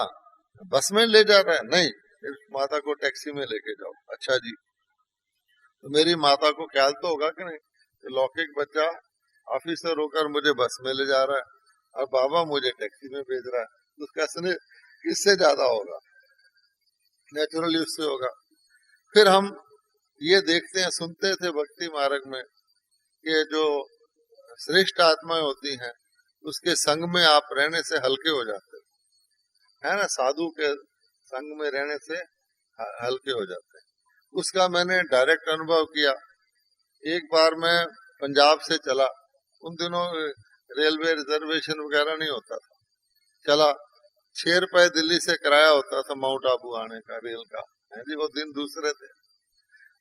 बस में ले जा रहा है? नहीं, इस माता को टैक्सी में लेके जाओ। अच्छा जी। तो मेरी माता को ख्याल तो होगा कि नहीं, तो लौकिक बच्चा ऑफिसर होकर मुझे बस में ले जा रहा है और बाबा मुझे टैक्सी में भेज रहा है, तो उसका स्नेह किससे ज्यादा होगा? नेचुरली उससे होगा। फिर हम ये देखते हैं, सुनते थे भक्ति मार्ग में कि जो श्रेष्ठ आत्माएं होती हैं उसके संग में आप रहने से हल्के हो जाते है ना, साधु के संग में रहने से हल्के हो जाते हैं। उसका मैंने डायरेक्ट अनुभव किया। एक बार मैं पंजाब से चला, उन दिनों रेलवे रिजर्वेशन वगैरह नहीं होता था, चला 6 रुपए दिल्ली से किराया होता था माउंट आबू आने का रेल का, है जी, वो दिन दूसरे थे।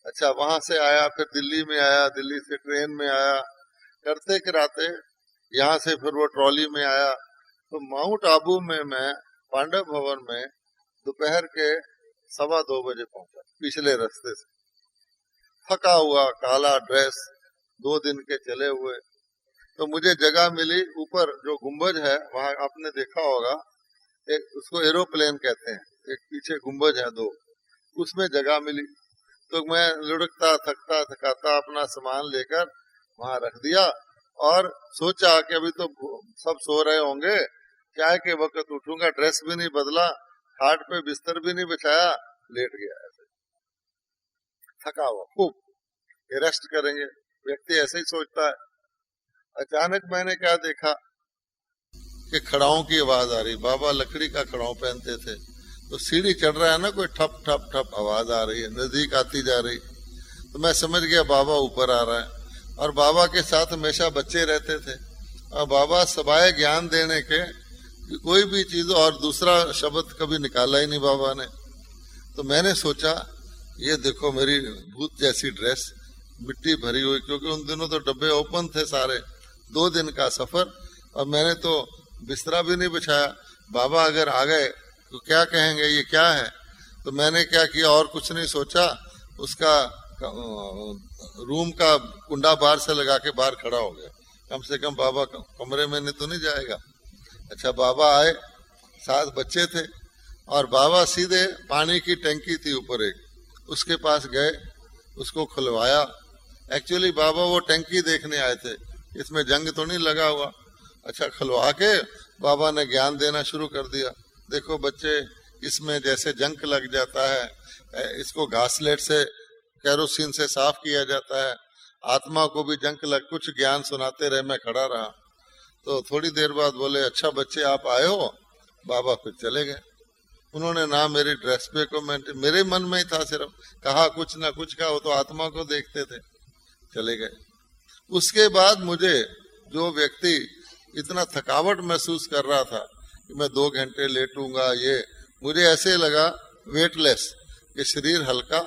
अच्छा, वहां से आया, फिर दिल्ली में आया, दिल्ली से ट्रेन में आया, करते कराते यहाँ से फिर वो ट्रॉली में आया, तो माउंट आबू में मैं पांडव भवन में दोपहर के 2:15 बजे पहुंचा, पिछले रास्ते से, थका हुआ, काला ड्रेस, 2 दिन के चले हुए। तो मुझे जगह मिली ऊपर, जो गुम्बज है वहां आपने देखा होगा, एक उसको एरोप्लेन कहते हैं, एक पीछे गुम्बज है 2, उसमें जगह मिली। तो मैं लुढ़कता थकता थकाता अपना सामान लेकर वहां रख दिया और सोचा कि अभी तो सब सो रहे होंगे, चाय के वक्त उठूंगा, ड्रेस भी नहीं बदला, खाट पे बिस्तर भी नहीं बिछाया, लेट गया ऐसे थका हुआ खूब, रेस्ट करेंगे, व्यक्ति ऐसे ही सोचता है। अचानक मैंने क्या देखा कि खड़ाओं की आवाज आ रही। बाबा लकड़ी का खड़ाओं पहनते थे, तो सीढ़ी चढ़ रहा है ना, कोई ठप ठप ठप आवाज आ रही है, नजदीक आती जा रही। तो मैं समझ गया बाबा ऊपर आ रहा है, और बाबा के साथ हमेशा बच्चे रहते थे, और बाबा सबाए ज्ञान देने के कोई भी चीज और दूसरा शब्द कभी निकाला ही नहीं बाबा ने। तो मैंने सोचा ये देखो मेरी भूत जैसी ड्रेस मिट्टी भरी हुई, क्योंकि उन दिनों तो डब्बे ओपन थे सारे, 2 दिन का सफर, और मैंने तो बिस्तरा भी नहीं बिछाया। बाबा अगर आ गए तो क्या कहेंगे, ये क्या है? तो मैंने क्या किया, और कुछ नहीं सोचा, उसका रूम का कुंडा बाहर से लगा के बाहर खड़ा हो गया, कम से कम बाबा कमरे में तो नहीं जाएगा। अच्छा, बाबा आए, 7 बच्चे थे, और बाबा सीधे पानी की टंकी थी ऊपर एक, उसके पास गए, उसको खुलवाया। एक्चुअली बाबा वो टंकी देखने आए थे, इसमें जंग तो नहीं लगा हुआ। अच्छा, खुलवा के बाबा ने ज्ञान देना शुरू कर दिया। देखो बच्चे, इसमें जैसे जंग लग जाता है, इसको घासलेट से केरोसिन से साफ किया जाता है, आत्मा को भी जंग लग, कुछ ज्ञान सुनाते रहे, मैं खड़ा रहा। तो थोड़ी देर बाद बोले अच्छा बच्चे आप आए हो? बाबा फिर चले गए। उन्होंने ना मेरी ड्रेस पे कमेंट, मेरे मन में ही था, सिर्फ कहा कुछ ना कुछ का, वो तो आत्मा को देखते थे, चले गए। उसके बाद मुझे जो व्यक्ति इतना थकावट महसूस कर रहा था कि मैं 2 घंटे लेटूंगा, ये मुझे ऐसे लगा वेटलेस, कि शरीर हल्का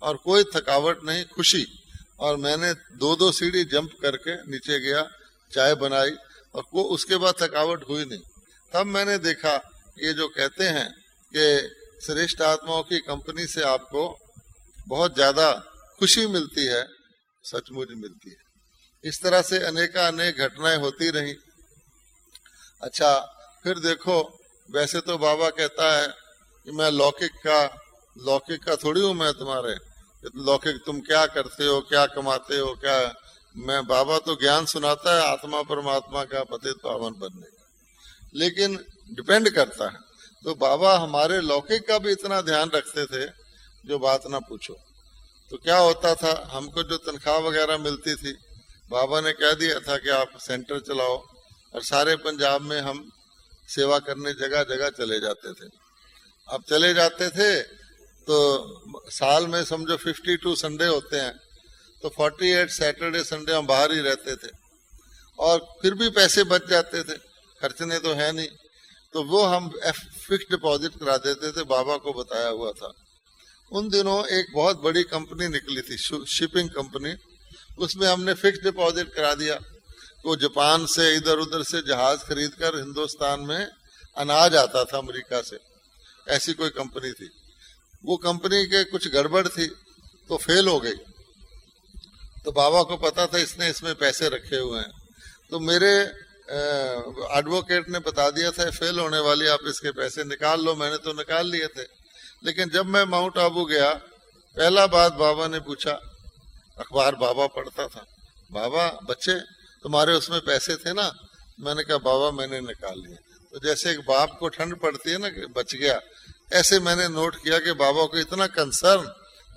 और कोई थकावट नहीं, खुशी। और मैंने 2-2 सीढ़ी जंप करके नीचे गया, चाय बनाई, और उसके बाद थकावट हुई नहीं। तब मैंने देखा ये जो कहते हैं कि श्रेष्ठ आत्माओं की कंपनी से आपको बहुत ज्यादा खुशी मिलती है, सचमुच मिलती है। इस तरह से अनेक घटनाएं होती रही। अच्छा, फिर देखो, वैसे तो बाबा कहता है कि मैं लौकिक का थोड़ी हूं, मैं तुम्हारे लौकिक, तुम क्या करते हो, क्या कमाते हो, क्या, मैं बाबा तो ज्ञान सुनाता है आत्मा परमात्मा का पतित पावन बनने का, लेकिन डिपेंड करता है। तो बाबा हमारे लौकिक का भी इतना ध्यान रखते थे, जो बात ना पूछो। तो क्या होता था, हमको जो तनख्वाह वगैरह मिलती थी, बाबा ने कह दिया था कि आप सेंटर चलाओ, और सारे पंजाब में हम सेवा करने जगह जगह चले जाते थे। अब चले जाते थे तो साल में समझो 52 संडे होते हैं, तो 48 सैटरडे संडे हम बाहर ही रहते थे, और फिर भी पैसे बच जाते थे, खर्चने तो है नहीं, तो वो हम फिक्स डिपॉजिट करा देते थे, बाबा को बताया हुआ था। उन दिनों एक बहुत बड़ी कंपनी निकली थी, शिपिंग कंपनी, उसमें हमने फिक्स डिपॉजिट करा दिया। वो जापान से इधर उधर से जहाज खरीदकर हिंदुस्तान में अनाज आता था अमेरिका से, ऐसी कोई कंपनी थी। वो कंपनी के कुछ गड़बड़ थी तो फेल हो गई, तो बाबा को पता था इसने इसमें पैसे रखे हुए हैं, तो मेरे एडवोकेट ने बता दिया था फेल होने वाली, आप इसके पैसे निकाल लो। मैंने तो निकाल लिए थे, लेकिन जब मैं माउंट आबू गया, पहला बात बाबा ने पूछा, अखबार बाबा पढ़ता था, बाबा बच्चे तुम्हारे उसमें पैसे थे ना? मैंने कहा बाबा मैंने निकाल लिए। तो जैसे एक बाप को ठंड पड़ती है ना कि बच गया, ऐसे मैंने नोट किया कि बाबा को इतना कंसर्न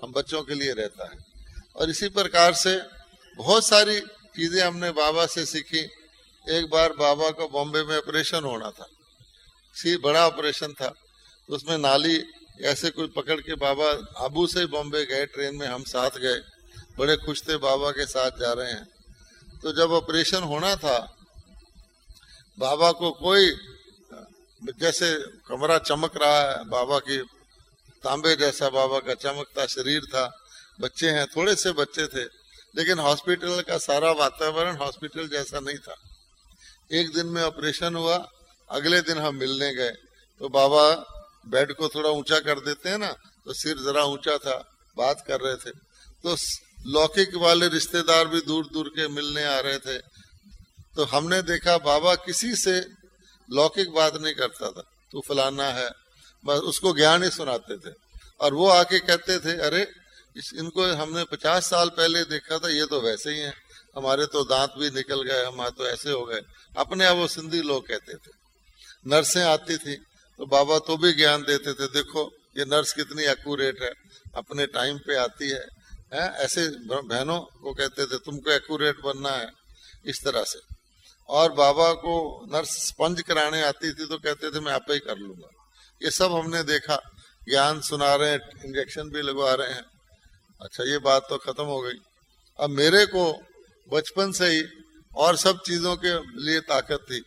हम बच्चों के लिए रहता है। और इसी प्रकार से बहुत सारी चीजें हमने बाबा से सीखी। एक बार बाबा को बॉम्बे में ऑपरेशन होना था, बड़ा ऑपरेशन था, तो उसमें नाली ऐसे कोई पकड़ के बाबा आबू से बॉम्बे गए, ट्रेन में हम साथ गए, बड़े खुश थे बाबा के साथ जा रहे हैं। तो जब ऑपरेशन होना था, बाबा को कोई जैसे कमरा चमक रहा है, बाबा की तांबे जैसा बाबा का चमकता शरीर था, बच्चे हैं, थोड़े से बच्चे थे, लेकिन हॉस्पिटल का सारा वातावरण हॉस्पिटल जैसा नहीं था। एक दिन में ऑपरेशन हुआ, अगले दिन हम मिलने गए, तो बाबा बेड को थोड़ा ऊंचा कर देते हैं ना, तो सिर जरा ऊंचा था, बात कर रहे थे, तो लौकिक वाले रिश्तेदार भी दूर दूर के मिलने आ रहे थे। तो हमने देखा बाबा किसी से लौकिक बात नहीं करता था, तू फलाना है, बस उसको ज्ञान ही सुनाते थे। और वो आके कहते थे, अरे इनको हमने 50 साल पहले देखा था, ये तो वैसे ही हैं, हमारे तो दांत भी निकल गए, हमारे तो ऐसे हो गए। अपने आप वो सिंधी लोग कहते थे। नर्सें आती थी तो बाबा तो भी ज्ञान देते थे, देखो ये नर्स कितनी एक्यूरेट है, अपने टाइम पे आती है, ऐसे बहनों को कहते थे तुमको एक्यूरेट बनना है, इस तरह से। और बाबा को नर्स स्पंज कराने आती थी तो कहते थे मैं आपे ही कर लूंगा। ये सब हमने देखा, ज्ञान सुना रहे हैं, इंजेक्शन भी लगवा रहे हैं। अच्छा, ये बात तो खत्म हो गई। अब मेरे को बचपन से ही और सब चीजों के लिए ताकत थी,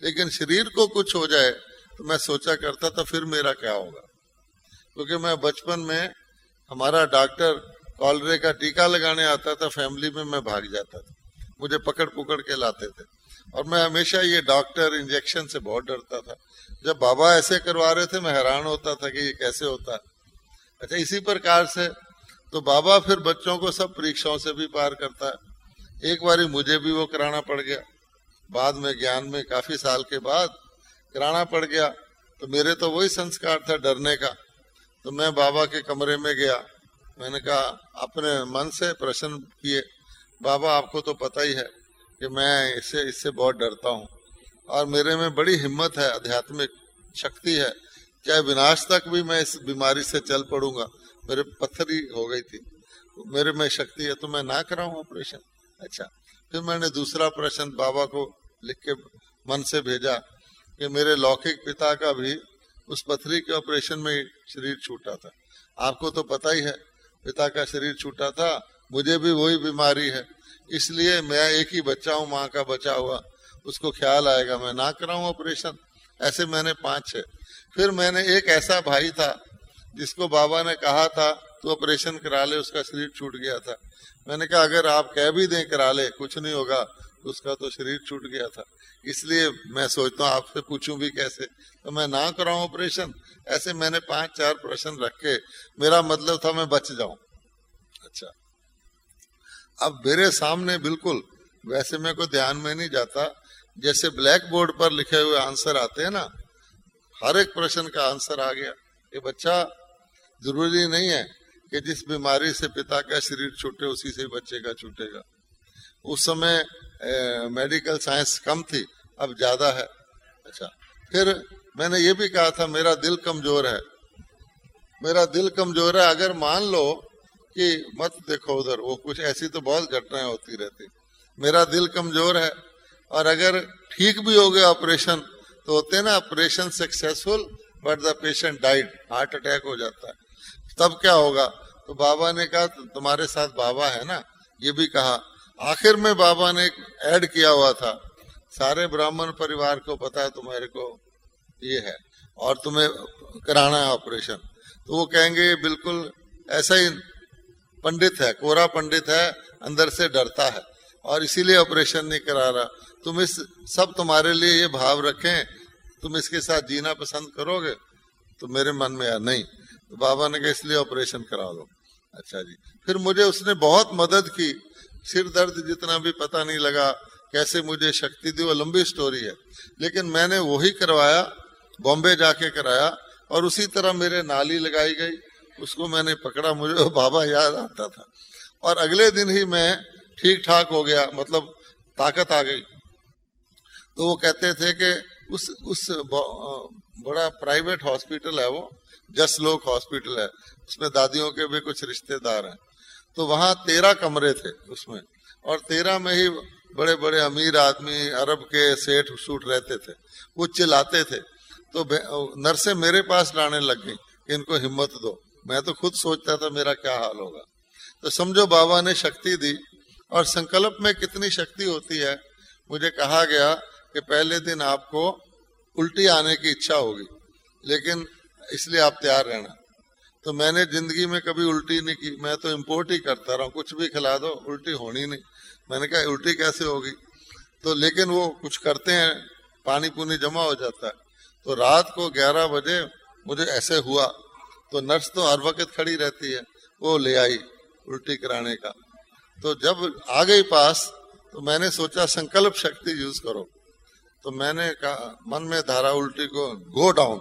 लेकिन शरीर को कुछ हो जाए तो मैं सोचा करता था फिर मेरा क्या होगा। क्योंकि मैं बचपन में, हमारा डॉक्टर कॉलरे का टीका लगाने आता था, फैमिली में मैं भाग जाता था, मुझे पकड़ पुकड़ के लाते थे, और मैं हमेशा ये डॉक्टर इंजेक्शन से बहुत डरता था। जब बाबा ऐसे करवा रहे थे मैं हैरान होता था कि ये कैसे होता है। अच्छा, इसी प्रकार से तो बाबा फिर बच्चों को सब परीक्षाओं से भी पार करता है। एक बारी मुझे भी वो कराना पड़ गया, बाद में ज्ञान में काफी साल के बाद कराना पड़ गया। तो मेरे तो वही संस्कार था डरने का। तो मैं बाबा के कमरे में गया, मैंने कहा, अपने मन से प्रश्न किए, बाबा आपको तो पता ही है कि मैं इससे बहुत डरता हूँ, और मेरे में बड़ी हिम्मत है, आध्यात्मिक शक्ति है, चाहे विनाश तक भी मैं इस बीमारी से चल पड़ूंगा। मेरे पत्थरी हो गई थी, मेरे में शक्ति है, तो मैं ना कराऊं ऑपरेशन। अच्छा, फिर मैंने दूसरा प्रश्न बाबा को लिख के मन से भेजा कि मेरे लौकिक पिता का भी उस पत्थरी के ऑपरेशन में शरीर छूटा था। आपको तो पता ही है, पिता का शरीर छूटा था, मुझे भी वही बीमारी है, इसलिए मैं एक ही बच्चा हूँ, माँ का बचा हुआ, उसको ख्याल आएगा, मैं ना कराऊं ऑपरेशन। ऐसे मैंने 5-6। फिर मैंने एक ऐसा भाई था जिसको बाबा ने कहा था तो ऑपरेशन करा ले, उसका शरीर छूट गया था। मैंने कहा अगर आप कह भी दें करा ले, कुछ नहीं होगा, उसका तो शरीर छूट गया था, इसलिए मैं सोचता हूँ आपसे पूछूं भी कैसे, तो मैं ना कराऊं ऑपरेशन। ऐसे मैंने 5-4 प्रश्न रखे, मेरा मतलब था मैं बच जाऊं। अच्छा, अब मेरे सामने बिल्कुल वैसे मेरे को ध्यान में नहीं जाता, जैसे ब्लैक बोर्ड पर लिखे हुए आंसर आते हैं ना, हर एक प्रश्न का आंसर आ गया। ये बच्चा जरूरी नहीं है कि जिस बीमारी से पिता का शरीर छूटे उसी से बच्चे का छूटेगा। उस समय मेडिकल साइंस कम थी, अब ज्यादा है। अच्छा, फिर मैंने ये भी कहा था मेरा दिल कमजोर है, मेरा दिल कमजोर है, अगर मान लो कि मत देखो उधर, वो कुछ ऐसी तो बहुत घटनाएं होती रहती, मेरा दिल कमजोर है, और अगर ठीक भी हो गया ऑपरेशन तो होते ना operation successful but the patient died, heart attack हो जाता है, तब क्या होगा? तो बाबा ने कहा तुम्हारे साथ बाबा है ना, ये भी कहा। आखिर में बाबा ने ऐड किया हुआ था, सारे ब्राह्मण परिवार को पता है तुम्हारे को ये है और तुम्हें कराना है ऑपरेशन। तो वो कहेंगे बिल्कुल ऐसा ही पंडित है, कोरा पंडित है, अंदर से डरता है और इसीलिए ऑपरेशन नहीं करा रहा। तुम इस सब तुम्हारे लिए ये भाव रखें, तुम इसके साथ जीना पसंद करोगे? तो मेरे मन में आया नहीं। तो बाबा ने कहा इसलिए ऑपरेशन करा लो। अच्छा जी। फिर मुझे उसने बहुत मदद की, सिर दर्द जितना भी पता नहीं लगा, कैसे मुझे शक्ति दी, वो लंबी स्टोरी है। लेकिन मैंने वही करवाया, बॉम्बे जाके कराया और उसी तरह मेरे नाली लगाई गई, उसको मैंने पकड़ा, मुझे वो बाबा याद आता था और अगले दिन ही मैं ठीक ठाक हो गया, मतलब ताकत आ गई। तो वो कहते थे कि उस बड़ा प्राइवेट हॉस्पिटल है वो, जसलोक हॉस्पिटल है, उसमें दादियों के भी कुछ रिश्तेदार हैं। तो वहाँ 13 कमरे थे उसमें, और 13 में ही बड़े बड़े अमीर आदमी, अरब के सेठ सूट रहते थे। वो चिल्लाते थे, तो नर्सें मेरे पास लाने लग गई कि इनको हिम्मत दो। मैं तो खुद सोचता था मेरा क्या हाल होगा। तो समझो बाबा ने शक्ति दी, और संकल्प में कितनी शक्ति होती है। मुझे कहा गया कि पहले दिन आपको उल्टी आने की इच्छा होगी, लेकिन इसलिए आप तैयार रहना। तो मैंने जिंदगी में कभी उल्टी नहीं की, मैं तो इम्पोर्ट ही करता रहा हूँ, कुछ भी खिला दो उल्टी होनी नहीं। मैंने कहा उल्टी कैसे होगी? तो लेकिन वो कुछ करते हैं, पानी पुनी जमा हो जाता है। तो रात को 11 बजे मुझे ऐसे हुआ, तो नर्स तो हर वक्त खड़ी रहती है, वो ले आई उल्टी कराने का। तो जब आ गई पास, तो मैंने सोचा संकल्प शक्ति यूज करो। तो मैंने कहा, मन में धारा उल्टी को, गो डाउन।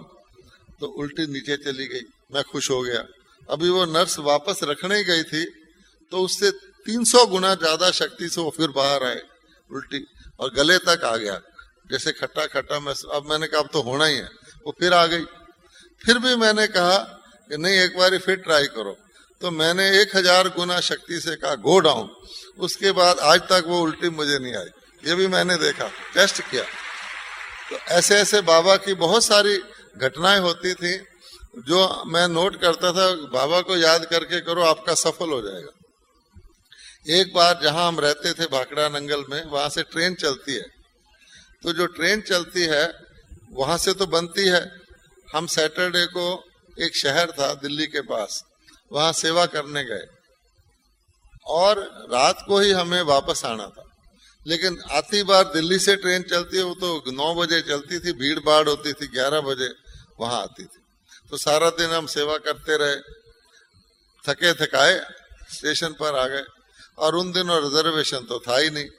तो उल्टी नीचे चली गई, मैं खुश हो गया। अभी वो नर्स वापस रखने गई थी, तो उससे 300 गुना ज्यादा शक्ति से वो फिर बाहर आए उल्टी, और गले तक आ गया, जैसे खट्टा खट्टा। मैं अब मैंने कहा अब तो होना ही है, वो फिर आ गई। फिर भी मैंने कहा कि नहीं, एक बार फिर ट्राई करो। तो मैंने 1000 गुना शक्ति से कहा गो डाउन। उसके बाद आज तक वो उल्टी मुझे नहीं आई, ये भी मैंने देखा, टेस्ट किया। तो ऐसे ऐसे बाबा की बहुत सारी घटनाएं होती थी जो मैं नोट करता था। बाबा को याद करके करो, आपका सफल हो जाएगा। एक बार जहां हम रहते थे भाखड़ा नंगल में, वहां से ट्रेन चलती है। तो जो ट्रेन चलती है वहां से तो बनती है। हम सैटरडे को एक शहर था दिल्ली के पास, वहां सेवा करने गए और रात को ही हमें वापस आना था। लेकिन आती बार दिल्ली से ट्रेन चलती है, वो तो 9 बजे चलती थी, भीड़ भाड़ होती थी, 11 बजे वहां आती थी। तो सारा दिन हम सेवा करते रहे, थके थकाए स्टेशन पर आ गए, और उन दिनों रिजर्वेशन तो था ही नहीं।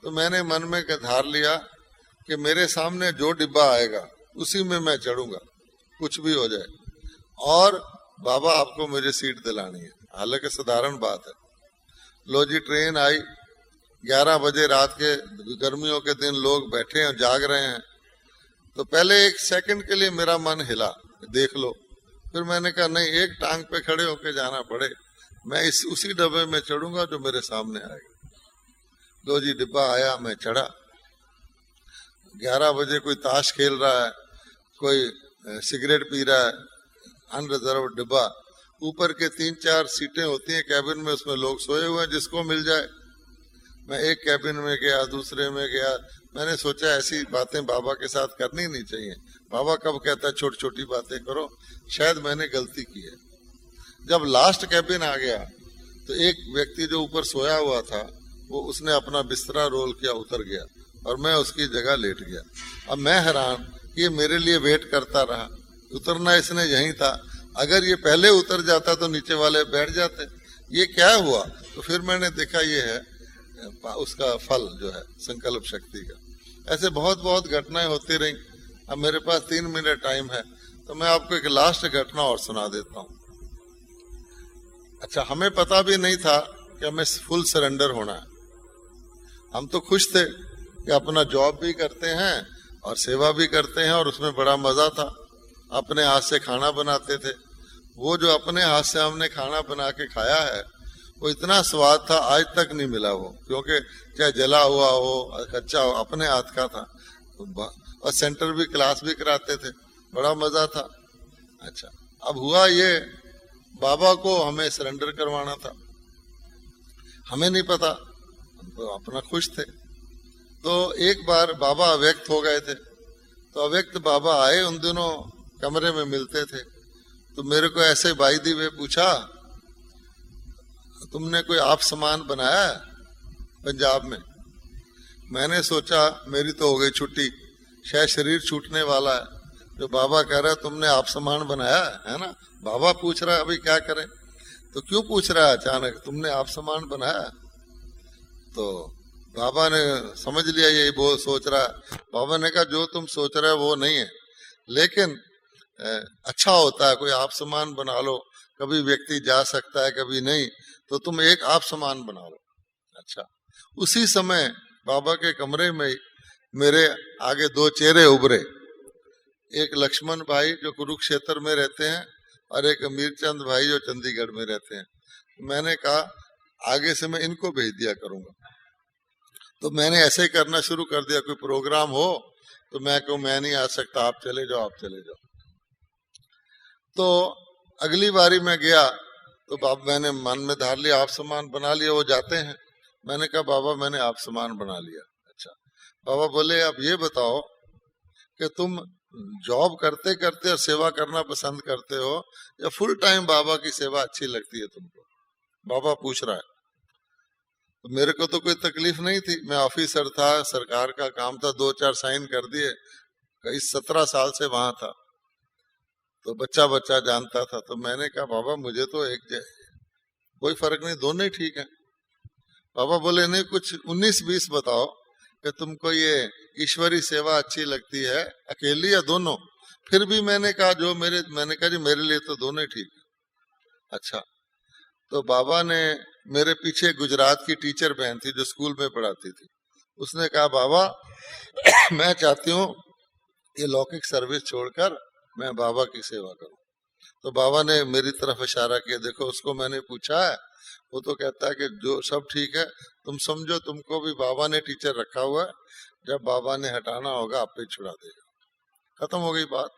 तो मैंने मन में धार लिया कि मेरे सामने जो डिब्बा आएगा उसी में मैं चढ़ूंगा, कुछ भी हो जाए, और बाबा आपको मुझे सीट दिलानी है। हालांकि साधारण बात है। लो जी, ट्रेन आई, 11 बजे रात के, गर्मियों के दिन लोग बैठे हैं, जाग रहे हैं। तो पहले 1 सेकंड के लिए मेरा मन हिला, देख लो। फिर मैंने कहा नहीं, एक टांग पे खड़े होके जाना पड़े, मैं उसी डब्बे में चढ़ूंगा जो मेरे सामने आएगा। लो जी, डिब्बा आया, मैं चढ़ा। 11 बजे कोई ताश खेल रहा है, कोई सिगरेट पी रहा है, अनरिजर्व डिब्बा। ऊपर के 3-4 सीटें होती हैं कैबिन में, उसमें लोग सोए हुए हैं, जिसको मिल जाए। मैं एक कैबिन में गया, दूसरे में गया। मैंने सोचा ऐसी बातें बाबा के साथ करनी नहीं चाहिए। बाबा कब कहता है छोटी छोटी बातें करो, शायद मैंने गलती की है। जब लास्ट कैबिन आ गया, तो एक व्यक्ति जो ऊपर सोया हुआ था, वो उसने अपना बिस्तरा रोल किया, उतर गया, और मैं उसकी जगह लेट गया। अब मैं हैरान कि ये मेरे लिए वेट करता रहा। उतरना इसने यहीं था, अगर ये पहले उतर जाता तो नीचे वाले बैठ जाते। ये क्या हुआ? तो फिर मैंने देखा ये है उसका फल जो है संकल्प शक्ति का। ऐसे बहुत बहुत घटनाएं होती रही। अब मेरे पास 3 मिनट टाइम है, तो मैं आपको एक लास्ट घटना और सुना देता हूँ। अच्छा, हमें पता भी नहीं था कि हमें फुल सरेंडर होना है। हम तो खुश थे कि अपना जॉब भी करते हैं और सेवा भी करते हैं, और उसमें बड़ा मजा था। अपने हाथ से खाना बनाते थे। वो जो अपने हाथ से हमने खाना बना के खाया है, वो इतना स्वाद था, आज तक नहीं मिला वो, क्योंकि चाहे जला हुआ हो, कच्चा हो, अपने हाथ का था। और सेंटर भी, क्लास भी कराते थे, बड़ा मजा था। अच्छा, अब हुआ ये, बाबा को हमें सरेंडर करवाना था, हमें नहीं पता, हम तो अपना खुश थे। तो एक बार बाबा अव्यक्त हो गए थे, तो अव्यक्त बाबा आए, उन दिनों कमरे में मिलते थे, तो मेरे को ऐसे बाई दी वे पूछा, तुमने कोई आप सामान बनाया है पंजाब में? मैंने सोचा मेरी तो हो गई छुट्टी, शायद शरीर छूटने वाला है, जो बाबा कह रहा है तुमने आप सामान बनाया है ना, बाबा पूछ रहा है अभी क्या करें, तो क्यों पूछ रहा है अचानक तुमने आप सामान बनाया? तो बाबा ने समझ लिया ये वो सोच रहा है। बाबा ने कहा जो तुम सोच रहे हो वो नहीं है, लेकिन अच्छा होता है कोई आप सामान बना लो, कभी व्यक्ति जा सकता है कभी नहीं, तो तुम एक आप सामान बना लो। अच्छा, उसी समय बाबा के कमरे में मेरे आगे दो चेहरे उभरे, एक लक्ष्मण भाई जो कुरुक्षेत्र में रहते हैं और एक मीरचंद भाई जो चंडीगढ़ में रहते हैं। मैंने कहा आगे से मैं इनको भेज दिया करूंगा, तो मैंने ऐसे ही करना शुरू कर दिया, कोई प्रोग्राम हो तो मैं कहूँ मैं नहीं आ सकता, आप चले जाओ, आप चले जाओ। तो अगली बारी मैं गया तो बाबा, मैंने मन में धार लिया आप सामान बना लिया, वो जाते हैं, मैंने कहा बाबा मैंने आप सामान बना लिया। अच्छा, बाबा बोले अब ये बताओ कि तुम जॉब करते करते और सेवा करना पसंद करते हो या फुल टाइम बाबा की सेवा अच्छी लगती है तुमको? बाबा पूछ रहा है। तो मेरे को तो कोई तकलीफ नहीं थी, मैं ऑफिसर था, सरकार का काम था, 2-4 साइन कर दिए, कई 17 साल से वहां था, तो बच्चा बच्चा जानता था। तो मैंने कहा बाबा मुझे तो कोई फर्क नहीं, दोनों ही ठीक है। बाबा बोले नहीं, कुछ 19-20 बताओ कि तुमको ये ईश्वरी सेवा अच्छी लगती है अकेली या दोनों? फिर भी मैंने कहा मैंने कहा जी मेरे लिए तो दोनों ही ठीक है। अच्छा, तो बाबा ने, मेरे पीछे गुजरात की टीचर बहन थी जो स्कूल में पढ़ाती थी, उसने कहा बाबा मैं चाहती हूँ ये लौकिक सर्विस छोड़कर मैं बाबा की सेवा करूं। तो बाबा ने मेरी तरफ इशारा किया, देखो उसको मैंने पूछा है, वो तो कहता है कि जो सब ठीक है, तुम समझो तुमको भी बाबा ने टीचर रखा हुआ है, जब बाबा ने हटाना होगा आप पे छुड़ा देगा। खत्म हो गई बात।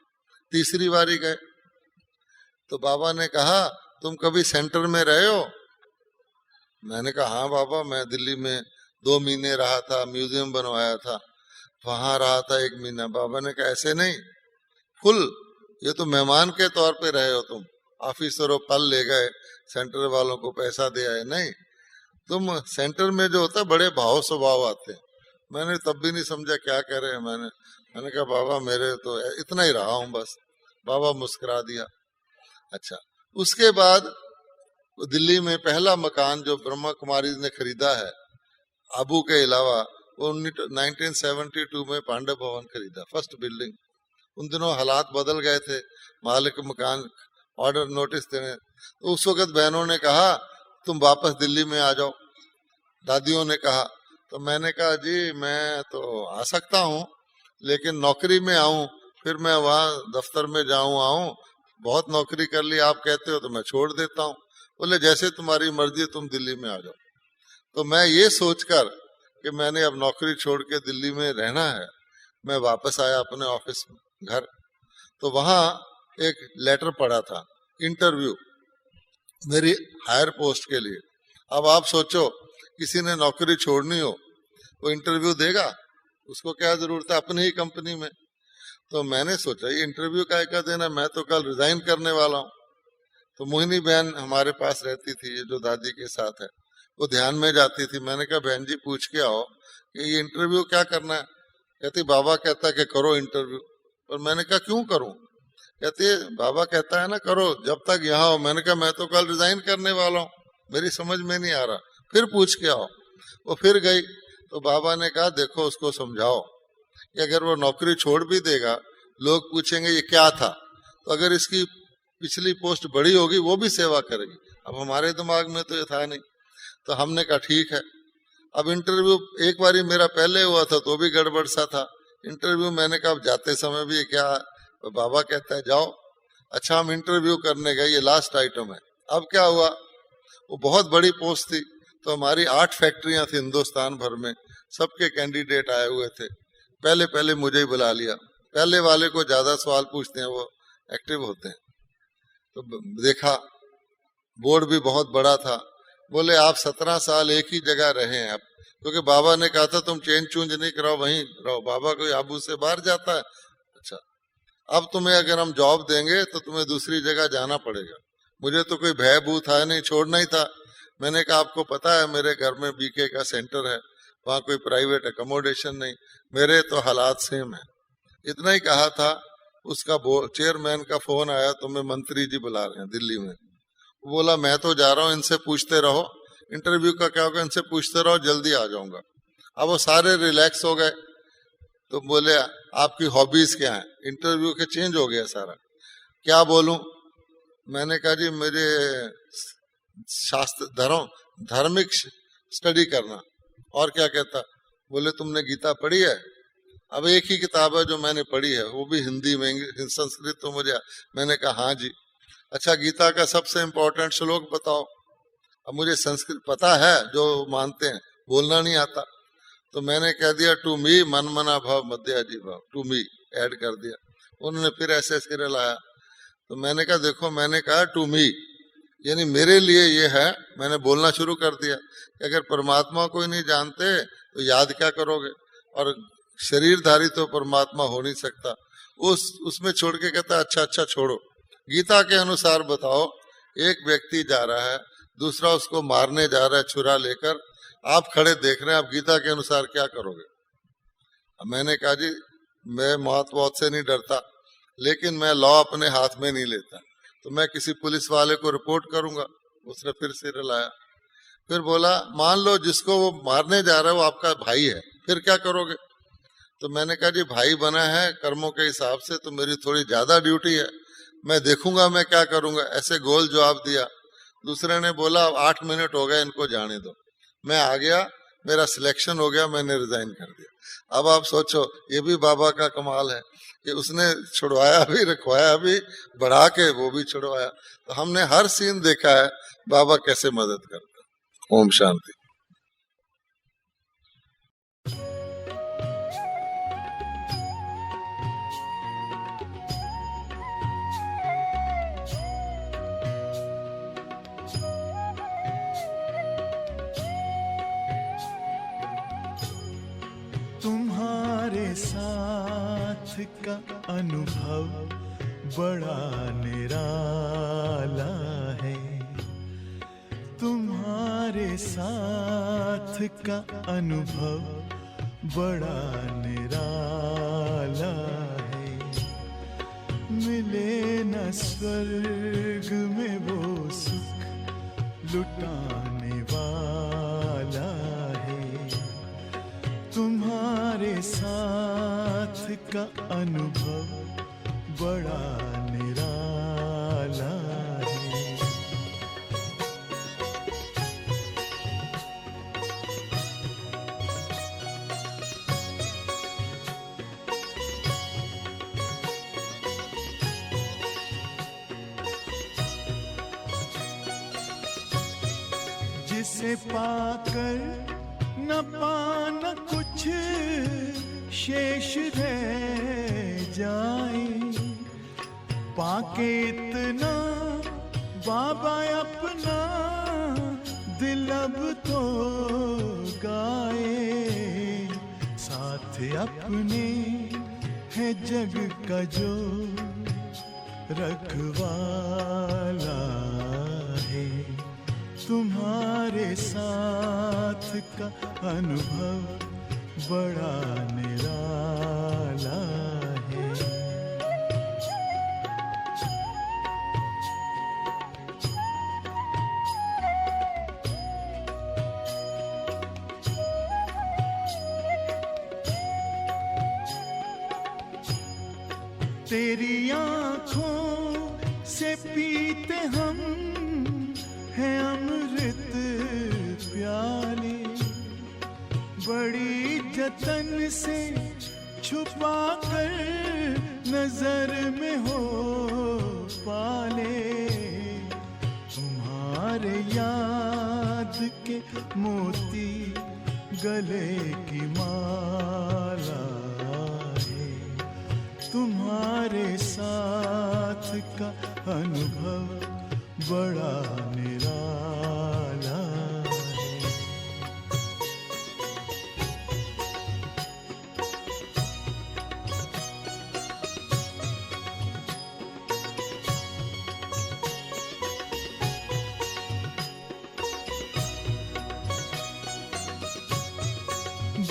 तीसरी बारी गए तो बाबा ने कहा तुम कभी सेंटर में रहे हो? मैंने कहा हाँ बाबा, मैं दिल्ली में 2 महीने रहा था, म्यूजियम बनवाया था, वहां रहा था 1 महीना। बाबा ने कहा ऐसे नहीं, फुल, ये तो मेहमान के तौर पे रहे हो तुम, ऑफिसरों फल ले गए, सेंटर वालों को पैसा दे आए, नहीं, तुम सेंटर में जो होता है बड़े भाव स्वभाव आते हैं। मैंने तब भी नहीं समझा क्या कह रहे हैं, मैंने कहा बाबा मेरे तो इतना ही रहा हूं बस। बाबा मुस्कुरा दिया। अच्छा, उसके बाद दिल्ली में पहला मकान जो ब्रह्मा कुमारी ने खरीदा है आबू के अलावा, वो 1972 में पांडव भवन खरीदा, फर्स्ट बिल्डिंग। उन दिनों हालात बदल गए थे, मालिक मकान ऑर्डर नोटिस देने, तो उस वक्त बहनों ने कहा तुम वापस दिल्ली में आ जाओ, दादियों ने कहा। तो मैंने कहा जी मैं तो आ सकता हूँ, लेकिन नौकरी में आऊं, फिर मैं वहाँ दफ्तर में आऊं, बहुत नौकरी कर ली, आप कहते हो तो मैं छोड़ देता हूँ। बोले जैसे तुम्हारी मर्जी, तुम दिल्ली में आ जाओ। तो मैं ये सोचकर कि मैंने अब नौकरी छोड़ के दिल्ली में रहना है, मैं वापस आया अपने ऑफिस घर। तो वहाँ एक लेटर पड़ा था, इंटरव्यू मेरी हायर पोस्ट के लिए। अब आप सोचो किसी ने नौकरी छोड़नी हो, वो इंटरव्यू देगा? उसको क्या जरूरत है अपनी ही कंपनी में। तो मैंने सोचा ये इंटरव्यू का देना, मैं तो कल रिजाइन करने वाला हूँ। तो मोहिनी बहन हमारे पास रहती थी, ये जो दादी के साथ है, वो ध्यान में जाती थी। मैंने कहा बहन जी पूछ के आओ कि ये इंटरव्यू क्या करना है। कहती बाबा कहता है कि करो इंटरव्यू। और मैंने कहा क्यों करूं? कहती है बाबा कहता है ना करो जब तक यहाँ हो। मैंने कहा मैं तो कल रिजाइन करने वाला हूँ, मेरी समझ में नहीं आ रहा, फिर पूछ के आओ। वो फिर गई तो बाबा ने कहा देखो उसको समझाओ कि अगर वो नौकरी छोड़ भी देगा, लोग पूछेंगे ये क्या था, तो अगर इसकी पिछली पोस्ट बड़ी होगी वो भी सेवा करेगी। अब हमारे दिमाग में तो ये था नहीं, तो हमने कहा ठीक है। अब इंटरव्यू एक बारी मेरा पहले हुआ था तो भी गड़बड़ सा था इंटरव्यू। मैंने कहा जाते समय भी क्या, तो बाबा कहता है जाओ। अच्छा, हम इंटरव्यू करने गए, ये लास्ट आइटम है। अब क्या हुआ, वो बहुत बड़ी पोस्ट थी, तो हमारी 8 फैक्ट्रियां थी हिंदुस्तान भर में, सबके कैंडिडेट आए हुए थे। पहले पहले मुझे ही बुला लिया, पहले वाले को ज्यादा सवाल पूछते हैं, वो एक्टिव होते हैं। तो देखा बोर्ड भी बहुत बड़ा था। बोले आप 17 साल एक ही जगह रहे हैं, अब क्योंकि बाबा ने कहा था तुम चेंज चूंज नहीं कराओ, वहीं रहो। बाबा कोई आबू से बाहर जाता है? अच्छा, अब तुम्हें अगर हम जॉब देंगे तो तुम्हें दूसरी जगह जाना पड़ेगा। मुझे तो कोई भय भूत है नहीं, छोड़ना ही था। मैंने कहा आपको पता है मेरे घर में बीके का सेंटर है, वहां कोई प्राइवेट एकोमोडेशन नहीं, मेरे तो हालात सेम है। इतना ही कहा था, उसका चेयरमैन का फोन आया, तुम्हें मंत्री जी बुला रहे हैं दिल्ली में। वो बोला मैं तो जा रहा हूँ, इनसे पूछते रहो, इंटरव्यू का क्या होगा, इनसे पूछते रहो, जल्दी आ जाऊंगा। अब वो सारे रिलैक्स हो गए। तो बोले आपकी हॉबीज क्या है? इंटरव्यू के चेंज हो गया सारा, क्या बोलूं? मैंने कहा जी मेरे शास्त्र धार्मिक स्टडी करना। और क्या कहता? बोले तुमने गीता पढ़ी है? अब एक ही किताब है जो मैंने पढ़ी है, वो भी हिंदी में, संस्कृत तो मुझे। मैंने कहा हाँ जी। अच्छा, गीता का सबसे इम्पोर्टेंट श्लोक बताओ। अब मुझे संस्कृत पता है, जो मानते हैं, बोलना नहीं आता। तो मैंने कह दिया टू मी मन मना भाव मध्याजी भाव, टू मी ऐड कर दिया। उन्होंने फिर ऐसे सिरे लाया। तो मैंने कहा देखो, मैंने कहा टू मी, यानी मेरे लिए ये है। मैंने बोलना शुरू कर दिया कि अगर परमात्मा को ही नहीं जानते तो याद क्या करोगे, और शरीरधारी तो परमात्मा हो नहीं सकता। उसमें छोड़ के कहता अच्छा छोड़ो, गीता के अनुसार बताओ। एक व्यक्ति जा रहा है, दूसरा उसको मारने जा रहा है छुरा लेकर, आप खड़े देख रहे हैं, आप गीता के अनुसार क्या करोगे? मैंने कहा जी मैं मौत से नहीं डरता, लेकिन मैं लॉ अपने हाथ में नहीं लेता, तो मैं किसी पुलिस वाले को रिपोर्ट करूंगा। उसने फिर सिर लाया। फिर बोला मान लो जिसको वो मारने जा रहा है वो आपका भाई है, फिर क्या करोगे? तो मैंने कहा जी भाई बना है कर्मों के हिसाब से, तो मेरी थोड़ी ज्यादा ड्यूटी है, मैं देखूंगा मैं क्या करूंगा। ऐसे गोल जवाब दिया। दूसरे ने बोला 8 मिनट हो गए, इनको जाने दो। मैं आ गया, मेरा सिलेक्शन हो गया, मैंने रिजाइन कर दिया। अब आप सोचो, ये भी बाबा का कमाल है कि उसने छुड़वाया भी, रखवाया भी, बढ़ा के वो भी छुड़वाया। तो हमने हर सीन देखा है बाबा कैसे मदद करता है। ओम शांति। तुम्हारे साथ का अनुभव बड़ा निराला है, तुम्हारे साथ का अनुभव बड़ा निराला है। मिले न स्वर्ग में वो सुख लुटाने वाला है, तुम्हारे साथ का अनुभव बड़ा निराला है। जिसे पाकर न पाना कुछ शेष रह जाए, पाके इतना बाबा अपना दिल अब तो गाए। साथ अपने है जग का जो रखवाला है, तुम्हारे साथ का अनुभव बड़ा निराला है। तेरी आँखों से पीते हम हैं अमृत प्याले, बड़ी जतन से छुपा कर नजर में हो पाले। तुम्हारे याद के मोती गले की माला है, तुम्हारे साथ का अनुभव बड़ा निराला है।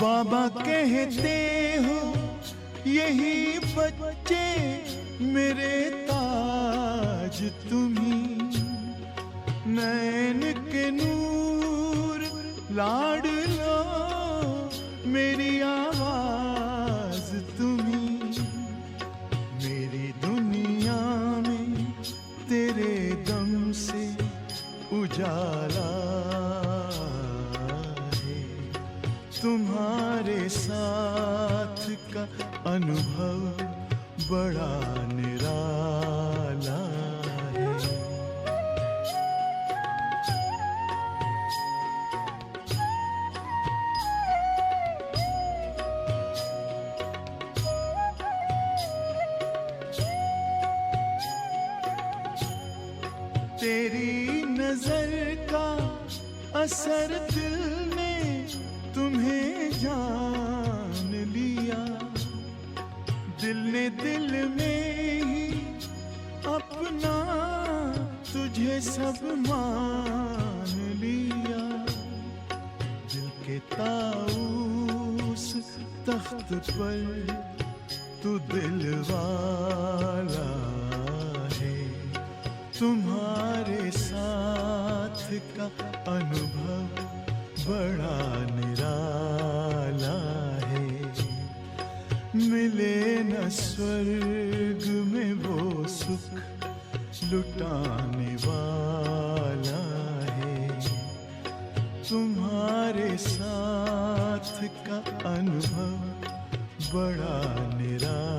बाबा कहते हो यही बच्चे मेरे ताज तुम्ही, नैन के नूर लाडलो मेरी आवाज तुम्ही, मेरी दुनिया में तेरे दम से उजाला है, तुम्हारे साथ का अनुभव बड़ा निराला है। तेरी नजर का असर दिल ने तुम्हें जान लिया, दिल ने दिल में ही अपना तुझे सब मान लिया, दिल के ताऊस तख्त पर तू दिल वाला है, तुम्हारे साथ का अनुभव बड़ा निराला है, मिले न स्वर्ग में वो सुख लुटाने वाला है, तुम्हारे साथ का अनुभव बड़ा निराला